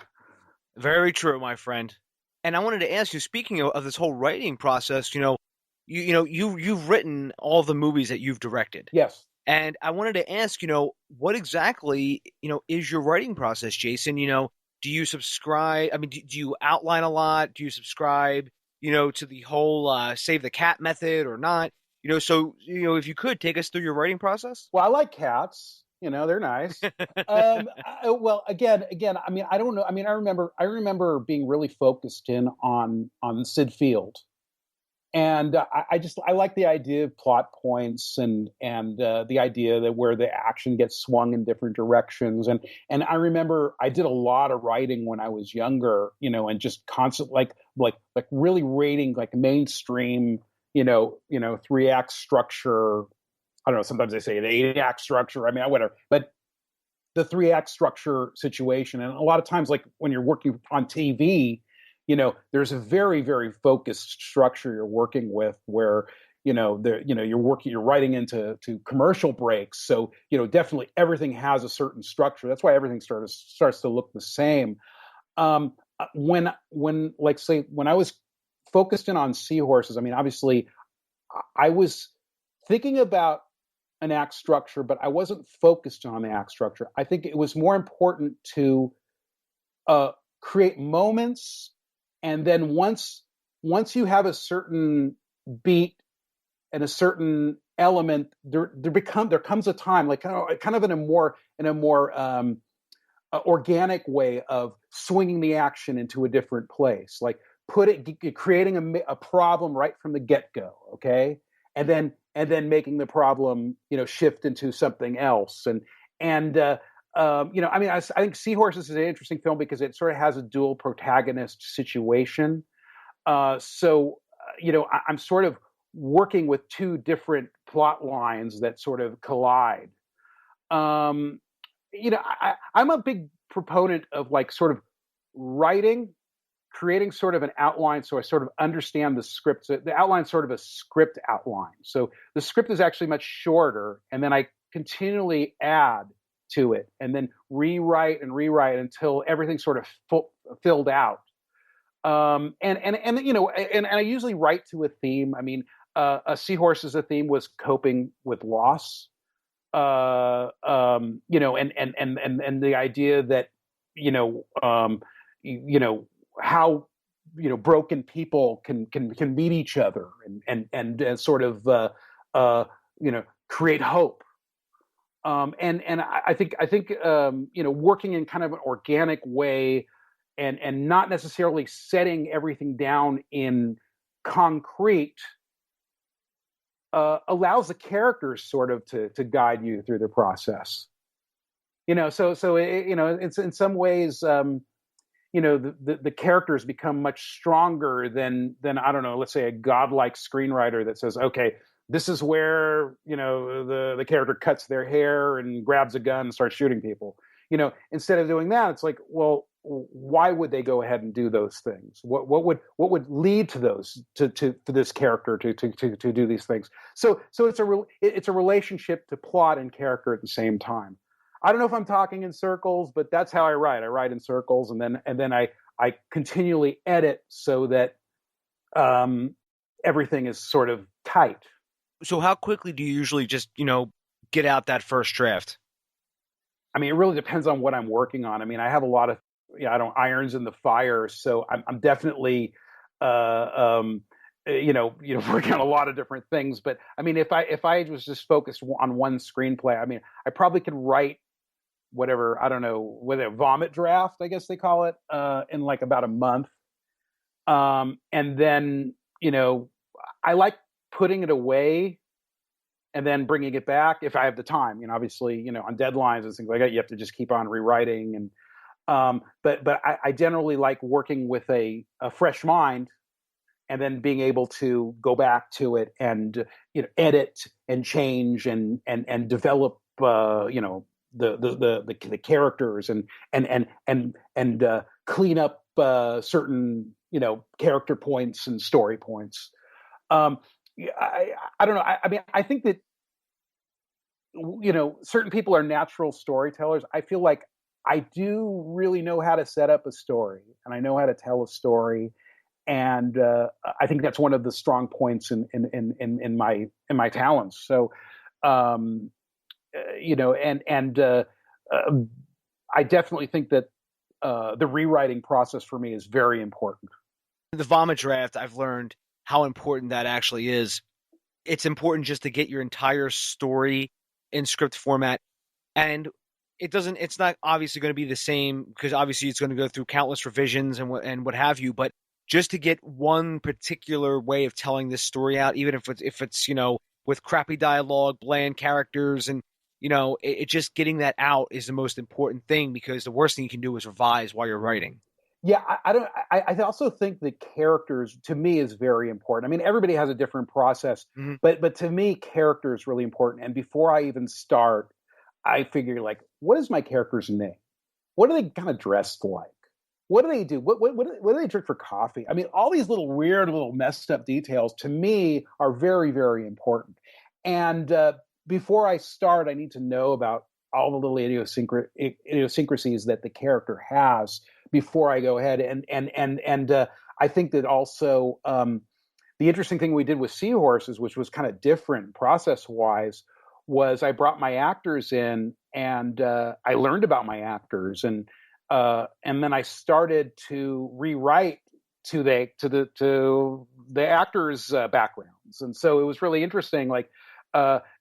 Very true, my friend. And I wanted to ask you, speaking of this whole writing process, you've written all the movies that you've directed. Yes. And I wanted to ask, what exactly, is your writing process, Jason? Do you subscribe? I mean, do you outline a lot? Do you subscribe, to the whole save the cat method or not? So, if you could take us through your writing process. Well, I like cats. They're nice. Well, again, I mean, I don't know. I mean, I remember being really focused in on Sid Field. And I like the idea of plot points and the idea that where the action gets swung in different directions. And I remember I did a lot of writing when I was younger, and just constant, like really rating like mainstream, 3-act structure. I don't know. Sometimes they say an 8-act structure. I mean, whatever. But the 3-act structure situation, and a lot of times, like when you're working on TV, there's a very, very focused structure you're working with, where you're writing into commercial breaks. So definitely everything has a certain structure. That's why everything starts to look the same. When I was focused in on Seahorses, I mean, obviously, I was thinking about an act structure, but I wasn't focused on the act structure. I think it was more important to create moments. And then once you have a certain beat and a certain element, there comes a time, like kind of in a more organic way of swinging the action into a different place, like creating a problem right from the get-go, okay, and then making the problem shift into something else. I mean, I think Seahorses is an interesting film because it sort of has a dual protagonist situation. I'm sort of working with two different plot lines that sort of collide. I'm a big proponent of like sort of creating sort of an outline so I sort of understand the script. So the outline is sort of a script outline. So the script is actually much shorter, and then I continually add to it and then rewrite until everything's sort of filled out. And I usually write to a theme. I mean, a seahorse as a theme was coping with loss. And the idea that you know how broken people can meet each other and sort of create hope. I think working in kind of an organic way and not necessarily setting everything down in concrete allows the characters sort of to guide you through the process. It's in some ways, the characters become much stronger than I don't know, let's say a godlike screenwriter that says, okay, this is where the character cuts their hair and grabs a gun and starts shooting people. Instead of doing that, it's like, well, why would they go ahead and do those things? What would lead to those to this character to do these things? So it's a relationship to plot and character at the same time. I don't know if I'm talking in circles, but that's how I write. I write in circles, and then I continually edit so that everything is sort of tight. So how quickly do you usually just get out that first draft? I mean, it really depends on what I'm working on. I mean, I have a lot of irons in the fire, so I'm definitely working on a lot of different things. But I mean, if I was just focused on one screenplay, I mean, I probably could write whatever, I don't know, whether a vomit draft, I guess they call it, in like about a month. And then I like putting it away and then bringing it back if I have the time. Obviously, on deadlines and things like that, you have to just keep on rewriting. And but I generally like working with a fresh mind, and then being able to go back to it and edit and change and develop the characters and clean up certain character points and story points. I don't know. I mean, I think that certain people are natural storytellers. I feel like I do really know how to set up a story, and I know how to tell a story, and I think that's one of the strong points in my talents. So, I definitely think that the rewriting process for me is very important. The vomit draft, I've learned how important that actually is. It's important just to get your entire story in script format, and it's not obviously going to be the same, because obviously it's going to go through countless revisions and what have you, but just to get one particular way of telling this story out, even if it's with crappy dialogue, bland characters, and it just getting that out is the most important thing, because the worst thing you can do is revise while you're writing. Yeah, I also think that characters, to me, is very important. I mean, everybody has a different process, Mm-hmm. but to me, character is really important. And before I even start, I figure, like, what is my character's name? What are they kind of dressed like? What do they do? What do they drink for coffee? I mean, all these little weird, little messed up details, to me, are very, very important. And before I start, I need to know about all the little idiosyncrasies that the character has before I go ahead. And I think that also the interesting thing we did with Seahorses, which was kind of different process-wise, was I brought my actors in, and I learned about my actors, and then I started to rewrite to the actors' backgrounds, and so it was really interesting. Like,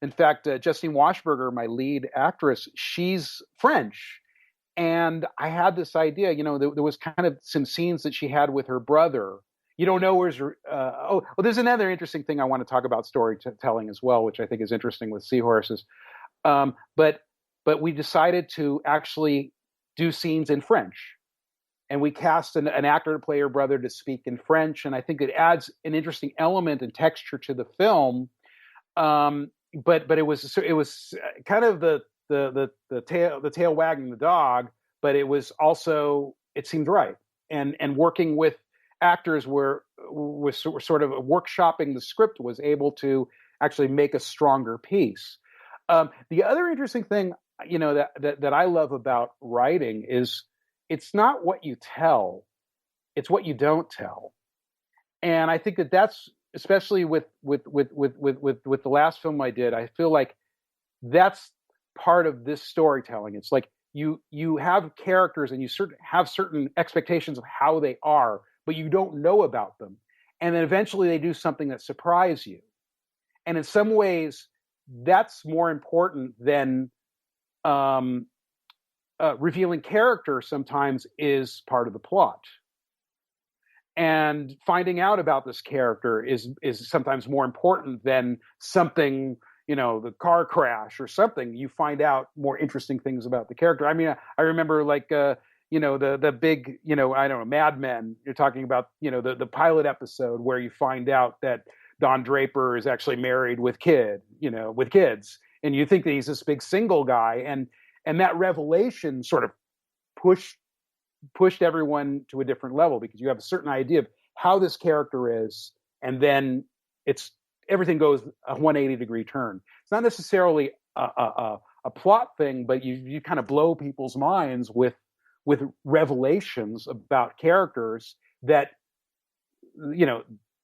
in fact, Justine Washburger, my lead actress, she's French. And I had this idea, there was kind of some scenes that she had with her brother. You don't know where's there's another interesting thing I want to talk about storytelling as well, which I think is interesting with Seahorses. But we decided to actually do scenes in French, and we cast an actor to play her brother to speak in French, and I think it adds an interesting element and texture to the film. But it was kind of the tail wagging the dog, but it was also, it seemed right. And working with actors was sort of workshopping the script, was able to actually make a stronger piece. The other interesting thing, that I love about writing is it's not what you tell, It's what you don't tell. And I think that that's especially with the last film I did. I feel like that's part of this storytelling. It's like you have characters and you have certain expectations of how they are, but you don't know about them. And then eventually they do something that surprises you. And in some ways, that's more important than revealing character. Sometimes is part of the plot. And finding out about this character is sometimes more important than something, the car crash or something. You find out more interesting things about the character. I mean, I remember like, the big, I don't know, Mad Men. You're talking about, the pilot episode where you find out that Don Draper is actually married with kids, and you think that he's this big single guy, and that revelation sort of pushed everyone to a different level because you have a certain idea of how this character is, and then everything goes a 180-degree turn. It's not necessarily a plot thing, but you kind of blow people's minds with revelations about characters that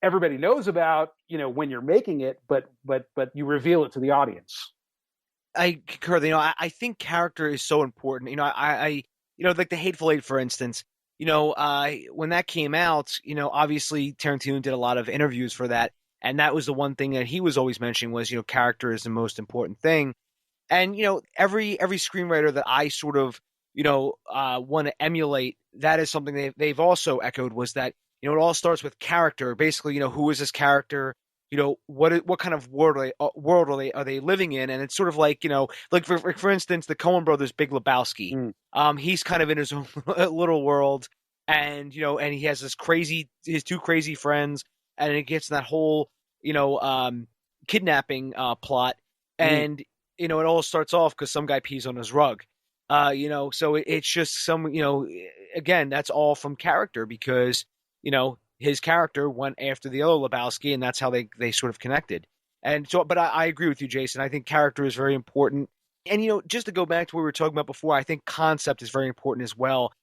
everybody knows about when you're making it, but you reveal it to the audience. I concur. I think character is so important. I like The Hateful Eight, for instance. When that came out, obviously Tarantino did a lot of interviews for that, and that was the one thing that he was always mentioning was, character is the most important thing. And every screenwriter that I sort of want to emulate, that is something they've also echoed, was that it all starts with character. Basically, who is this character? What kind of world are they living in? And it's sort of like, like for instance, the Coen brothers' Big Lebowski. He's kind of in his own little world, and and he has his two crazy friends, and it gets that whole kidnapping plot, and it all starts off because some guy pees on his rug. So it's just again, that's all from character, because his character went after the other Lebowski, and that's how they sort of connected. And so, but I agree with you, Jason. I think character is very important. And, just to go back to what we were talking about before, I think concept is very important as well.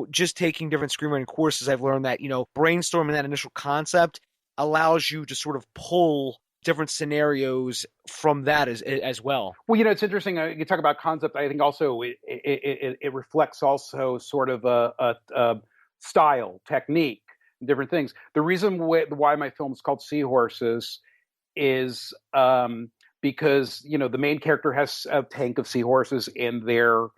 Just taking different screenwriting courses, I've learned that, brainstorming that initial concept allows you to sort of pull different scenarios from that as well. Well, it's interesting. You talk about concept. I think also it reflects also sort of a style, technique, different things. The reason why my film is called Seahorses is because the main character has a tank of seahorses in their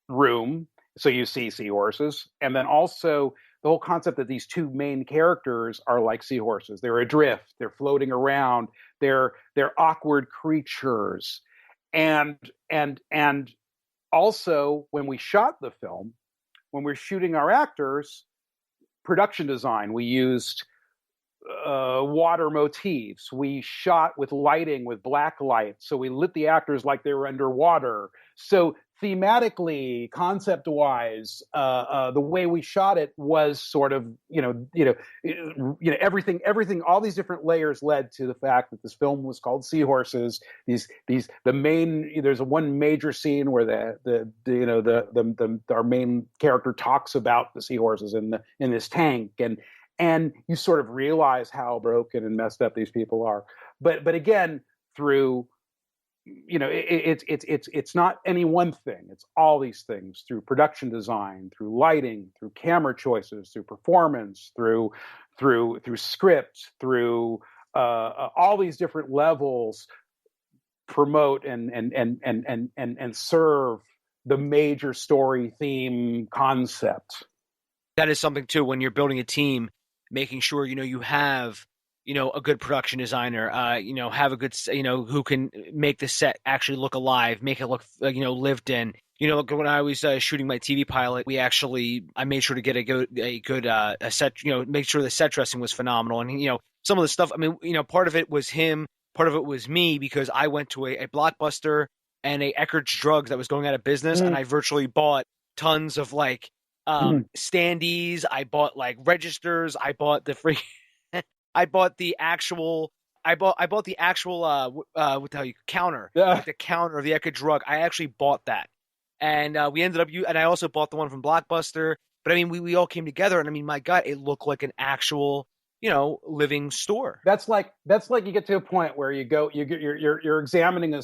room, so you see seahorses, and then also the whole concept that these two main characters are like seahorses. They're adrift. They're floating around. They're awkward creatures, and also when we shot the film, when we're shooting our actors. Production design, we used water motifs. We shot with lighting, with black light. So we lit the actors like they were underwater. So thematically, concept-wise, the way we shot it was sort of, everything. All these different layers led to the fact that this film was called Seahorses. There's one major scene where our main character talks about the seahorses in this tank, and you sort of realize how broken and messed up these people are. But again, through it's not any one thing. It's all these things, through production design, through lighting, through camera choices, through performance, through script, through all these different levels, promote and serve the major story theme concept. That is something too, when you're building a team, making sure you have a good production designer, have a good, who can make the set actually look alive, make it look, lived in. When I was shooting my TV pilot, I made sure to get a good set, make sure the set dressing was phenomenal. And, some of the stuff, part of it was him, part of it was me, because I went to a Blockbuster and a Eckert's Drugs that was going out of business, and I virtually bought tons of standees. I bought registers. I bought the free. I bought the actual what the hell counter, the counter of the Eckert's Drug. I actually bought that, and we ended up and I also bought the one from Blockbuster. But I mean, we all came together, and I mean, my God, it looked like an actual, living store. That's like you get to a point where you're examining a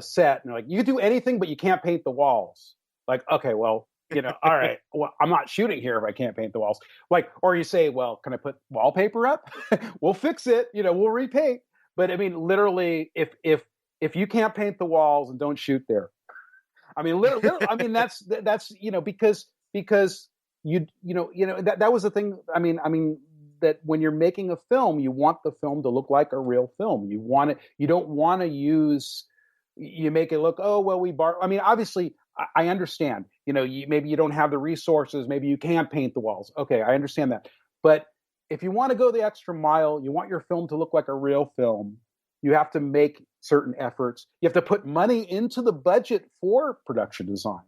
set, and you're like, you can do anything, but you can't paint the walls. Like, okay, well, all right, well, I'm not shooting here if I can't paint the walls. Like, or you say, well, can I put wallpaper up? We'll fix it. We'll repaint. But I mean, literally, if you can't paint the walls, and don't shoot there. I mean, literally, I mean, that's because that was the thing. I mean that when you're making a film, you want the film to look like a real film. You don't want to you make it look, oh, well, we borrow. I mean, obviously, I understand, maybe you don't have the resources, maybe you can't paint the walls. Okay, I understand that. But if you want to go the extra mile, you want your film to look like a real film, you have to make certain efforts. You have to put money into the budget for production design.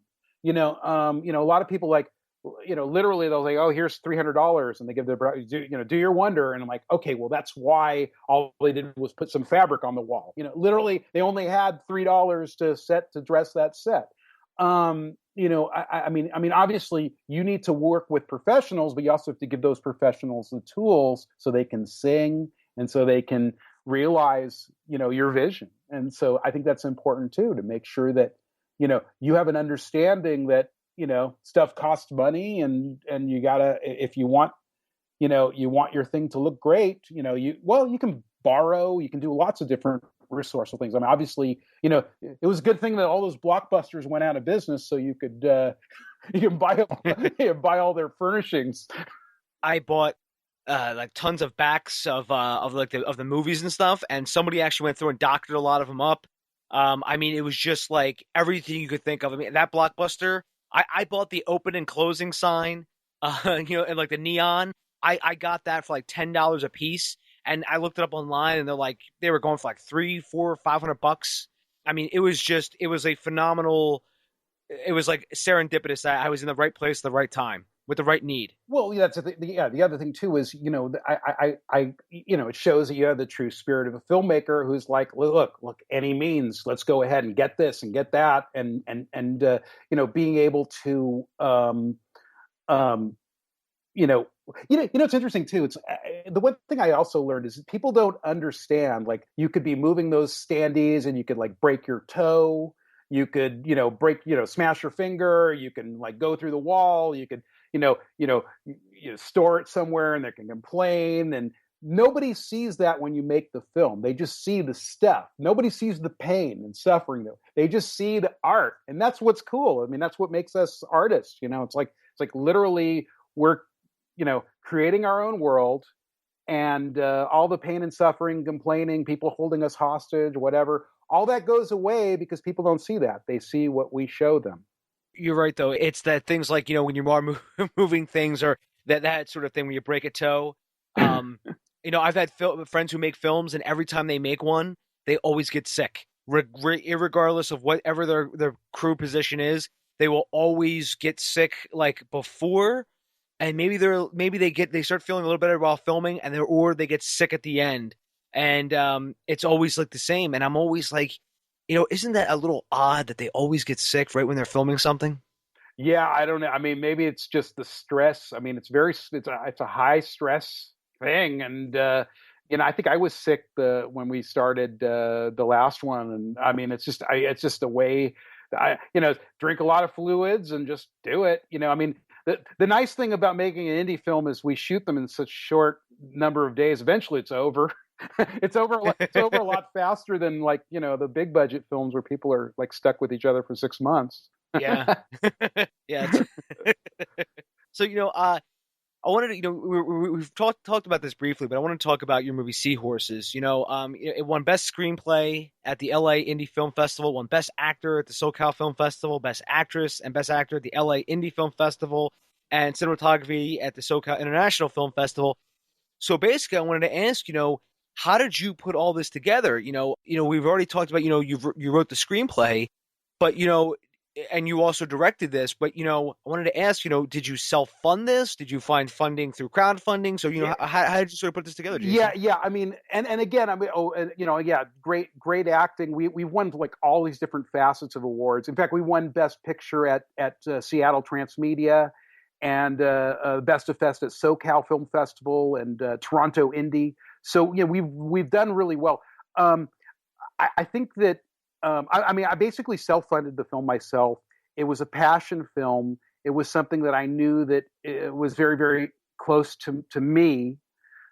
A lot of people literally they'll say, oh, here's $300, and they give do your wonder. And I'm like, okay, well, that's why all they did was put some fabric on the wall. Literally they only had $3 to dress that set. I mean, obviously you need to work with professionals, but you also have to give those professionals the tools so they can sing and so they can realize, your vision. And so I think that's important too, to make sure that, you have an understanding that, stuff costs money, and you gotta, if you want, you want your thing to look great, you can borrow, you can do lots of different resourceful things. I mean, obviously, it was a good thing that all those blockbusters went out of business, so you could you can buy all their furnishings. I bought like tons of backs of the movies and stuff, and somebody actually went through and doctored a lot of them up. I mean, it was just like everything you could think of. I mean, that blockbuster, I bought the open and closing sign, and like the neon. I got that for like $10 a piece. And I looked it up online, and they were going for like $300, $400, $500. I mean, it was a phenomenal. It was like serendipitous. I was in the right place at the right time with the right need. Well, yeah, the other thing too is, it shows that you have the true spirit of a filmmaker who's like, look, any means, let's go ahead and get this and get that, and being able to, it's interesting too. It's the one thing I also learned is people don't understand, like, you could be moving those standees and you could like break your toe, you could, smash your finger, you can like go through the wall, you could, store it somewhere and they can complain, and nobody sees that when you make the film. They just see the stuff. Nobody sees the pain and suffering though. They just see the art, and that's what's cool. I mean, that's what makes us artists. It's like literally we're creating our own world, and all the pain and suffering, complaining, people holding us hostage, whatever, all that goes away because people don't see that. They see what we show them. You're right, though. It's that things like, when you are moving things, or that sort of thing when you break a toe. I've had friends who make films, and every time they make one, they always get sick. Regardless of whatever their crew position is, they will always get sick like before. And maybe they start feeling a little better while filming, or they get sick at the end, and it's always like the same. And I'm always like, isn't that a little odd that they always get sick right when they're filming something? Yeah, I don't know. I mean, maybe it's just the stress. I mean, it's a high stress thing, and I think I was sick when we started the last one, and I mean, it's just a way. Drink a lot of fluids and just do it. I mean. The nice thing about making an indie film is we shoot them in such short number of days. Eventually, it's over. It's over a lot faster than the big budget films where people are like stuck with each other for 6 months. Yeah, yeah. So I wanted to, we've talked about this briefly, but I want to talk about your movie Seahorses. It won Best Screenplay at the LA Indie Film Festival, won Best Actor at the SoCal Film Festival, Best Actress and Best Actor at the LA Indie Film Festival, and Cinematography at the SoCal International Film Festival. So basically, I wanted to ask, how did you put all this together? We've already talked about, you wrote the screenplay, but and you also directed this, but I wanted to ask, did you self-fund this? Did you find funding through crowdfunding? So how did you sort of put this together, Jason? Yeah. I mean, and again, I mean, great acting. We won like all these different facets of awards. In fact, we won Best Picture at Seattle Transmedia, and Best of Fest at SoCal Film Festival and Toronto Indie. So we've done really well. I think that I basically self-funded the film myself. It was a passion film. It was something that I knew that it was very, very close to me.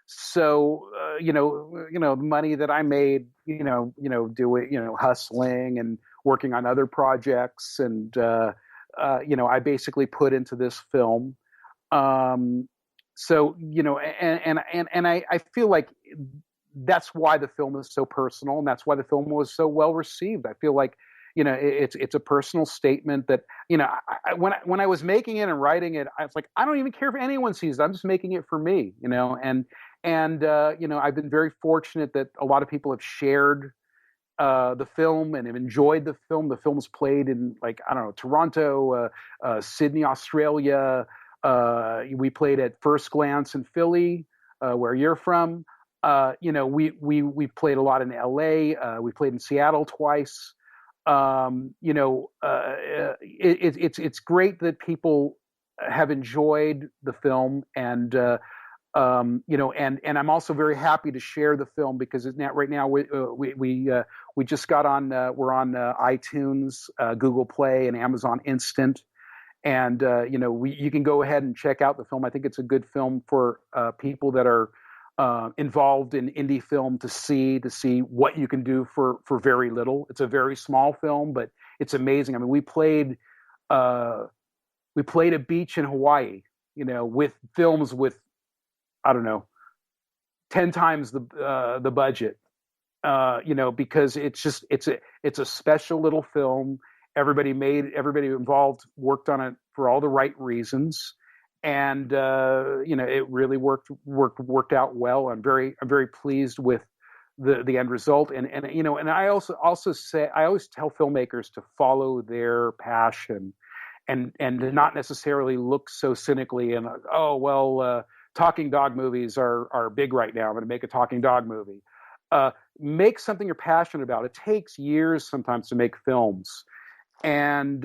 So the money that I made, doing, hustling and working on other projects, and I basically put into this film. So I feel like that's why the film is so personal, and that's why the film was so well received. I feel like it's a personal statement that when I was making it and writing it, I was like, I don't even care if anyone sees it. I'm just making it for me, and I've been very fortunate that a lot of people have shared the film and have enjoyed the film. The film's played in Toronto, Sydney, Australia. We played at First Glance in Philly, where you're from. We played a lot in LA. We played in Seattle twice. It's great that people have enjoyed the film, and I'm also very happy to share the film because right now we just got on. We're on iTunes, Google Play, and Amazon Instant, and you can go ahead and check out the film. I think it's a good film for people that are involved in indie film to see what you can do for very little. It's a very small film, but it's amazing. I mean, we played a beach in Hawaii, with films with, I don't know, 10 times the budget, because it's a special little film. Everybody involved worked on it for all the right reasons. And it really worked out well. I'm very pleased with the end result. And I also say, I always tell filmmakers to follow their passion, and to not necessarily look so cynically and talking dog movies are big right now. I'm going to make a talking dog movie. Make something you're passionate about. It takes years sometimes to make films, and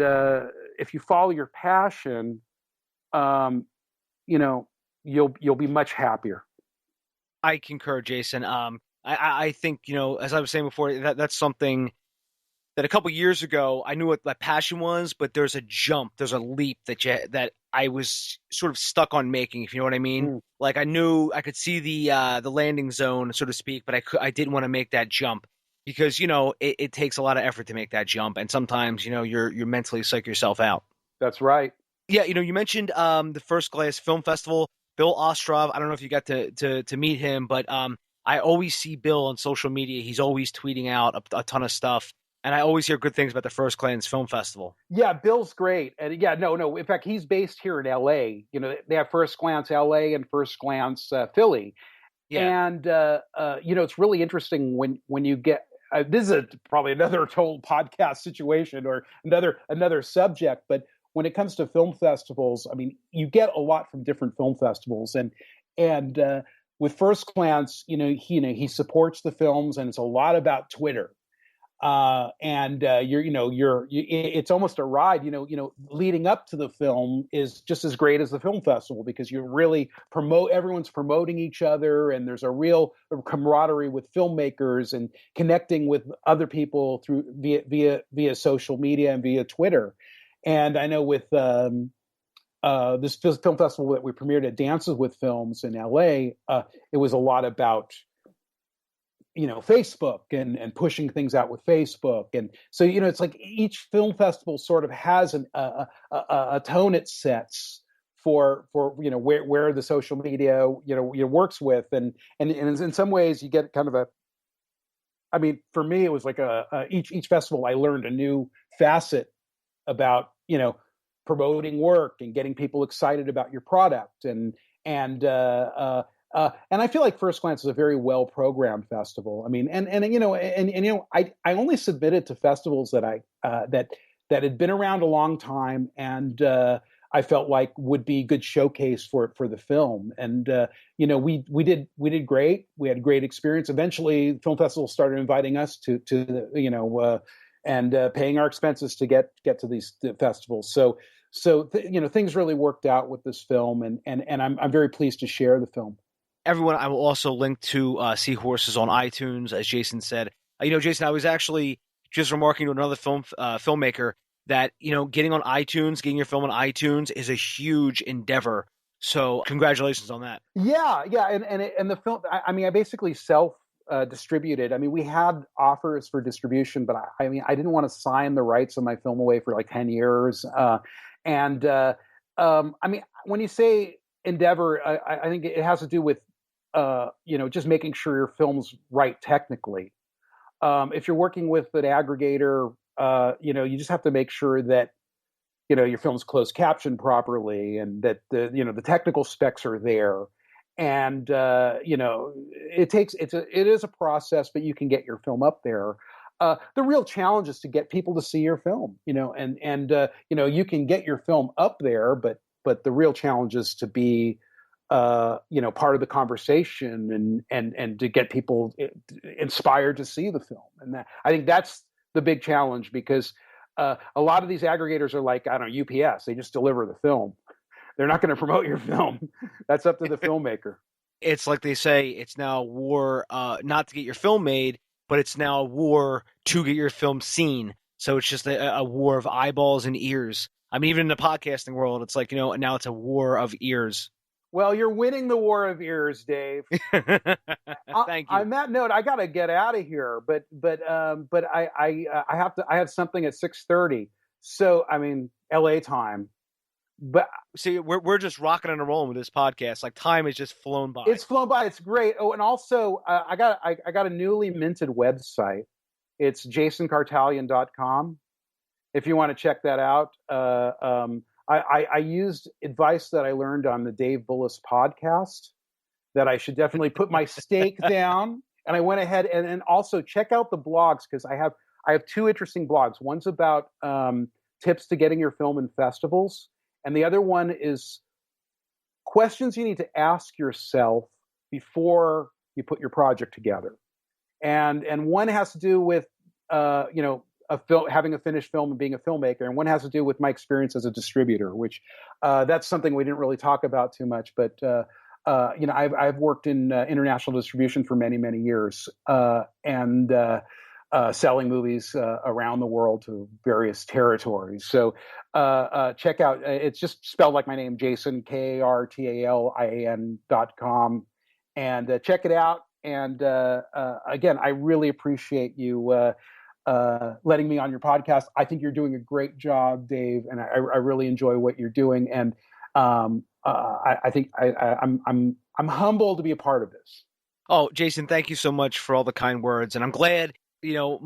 if you follow your passion, you'll be much happier. I concur, Jason. I think, as I was saying before, that's something that a couple years ago I knew what my passion was, but there's a leap that I was sort of stuck on making, if you know what I mean. Mm. Like I knew I could see the landing zone, so to speak, but I didn't want to make that jump because it takes a lot of effort to make that jump, and sometimes you're mentally psych yourself out. That's right. Yeah, you mentioned the First Glass Film Festival. Bill Ostrov, I don't know if you got to meet him, but I always see Bill on social media. He's always tweeting out a ton of stuff, and I always hear good things about the First Glance Film Festival. Yeah, Bill's great. And no. In fact, he's based here in LA. They have First Glance LA and First Glance Philly. Yeah. And it's really interesting when you get this is probably another total podcast situation or another subject, but when it comes to film festivals, I mean, you get a lot from different film festivals, and with First Glance, he supports the films, and it's a lot about Twitter, it's almost a ride. Leading up to the film is just as great as the film festival because you really everyone's promoting each other, and there's a real camaraderie with filmmakers and connecting with other people via social media and via Twitter. And I know with this film festival that we premiered at Dances with Films in LA, it was a lot about, Facebook and pushing things out with Facebook. And so, it's like each film festival sort of has a tone it sets for where the social media, works with. And in some ways you get kind of for me, it was like each festival I learned a new facet about promoting work and getting people excited about your product, and I feel like First Glance is a very well programmed festival. I mean, I only submitted to festivals that that had been around a long time, and I felt like would be good showcase for the film. And we did great. We had a great experience. Eventually, film festivals started inviting us to and paying our expenses to get to these festivals. So So things really worked out with this film, and I'm very pleased to share the film. Everyone, I will also link to Seahorses on iTunes, as Jason said. Jason, I was actually just remarking to another filmmaker that, getting on iTunes, getting your film on iTunes is a huge endeavor. So congratulations on that. Yeah. And the film, I basically distributed. We had offers for distribution, but I didn't want to sign the rights of my film away for like 10 years. When you say endeavor, I think it has to do with, just making sure your film's right technically. If you're working with an aggregator, you just have to make sure that, your film's closed captioned properly, and that the technical specs are there. And it is a process, but you can get your film up there. The real challenge is to get people to see your film, and you can get your film up there, but the real challenge is to be part of the conversation and to get people inspired to see the film. And I think that's the big challenge, because a lot of these aggregators are like, I don't know, UPS. They just deliver the film. They're not going to promote your film. That's up to the filmmaker. It's like they say, it's now a war, not to get your film made, but it's now a war to get your film seen. So it's just a war of eyeballs and ears. Even in the podcasting world, it's like, now it's a war of ears. Well, you're winning the war of ears, Dave. Thank you. On that note, I got to get out of here, but I have something at 6:30. So, LA time. But see, we're just rocking and rolling with this podcast. Like, time has just flown by. It's flown by. It's great. Oh, and also I got a newly minted website. It's jasonkartalian.com. If you want to check that out. I used advice that I learned on the Dave Bullis podcast, that I should definitely put my stake down. And I went ahead and also check out the blogs, because I have two interesting blogs. One's about tips to getting your film in festivals, and the other one is questions you need to ask yourself before you put your project together. And one has to do with having a finished film and being a filmmaker, and one has to do with my experience as a distributor, which that's something we didn't really talk about too much. But I've worked in international distribution for many, many years, and selling movies around the world to various territories. So check out, it's just spelled like my name, Jason, KARTALIAN.com, and check it out. And again, I really appreciate you letting me on your podcast. I think you're doing a great job, Dave, and I really enjoy what you're doing. And I think I'm humbled to be a part of this. Oh, Jason, thank you so much for all the kind words, and I'm glad you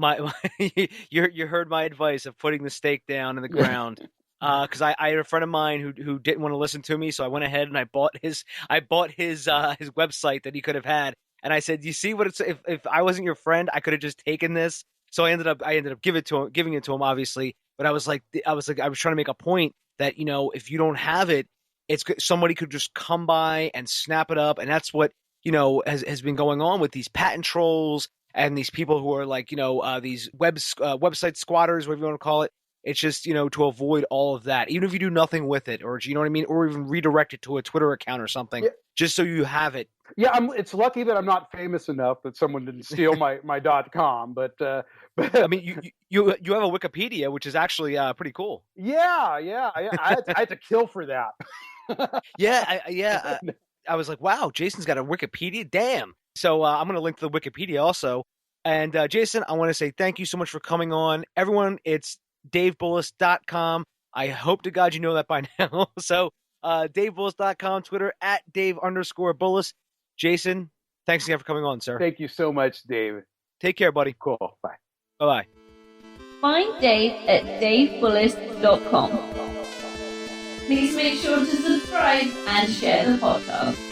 heard my advice of putting the stake down in the ground. Because I had a friend of mine who didn't want to listen to me, so I went ahead and I bought his website that he could have had, and I said, "You see what it's? If I wasn't your friend, I could have just taken this." So I ended up giving it to him, obviously. But I was trying to make a point that if you don't have it, somebody could just come by and snap it up, and that's what has been going on with these patent trolls and these people who are like these website squatters, whatever you want to call it. It's just to avoid all of that, even if you do nothing with it, or or even redirect it to a Twitter account or something, just so you have it. Yeah, it's lucky that I'm not famous enough that someone didn't steal my .com, but you have a Wikipedia, which is actually pretty cool. Yeah, I had to kill for that. I was like, wow, Jason's got a Wikipedia, damn. So I'm going to link to the Wikipedia also. And Jason, I want to say thank you so much for coming on. Everyone, it's DaveBullis.com. I hope to God you know that by now. So DaveBullis.com, Twitter @Dave_Bullis. Jason, thanks again for coming on, sir. Thank you so much, Dave. Take care, buddy. Cool. Bye. Bye-bye. Find Dave at DaveBullis.com. Please make sure to subscribe and share the podcast.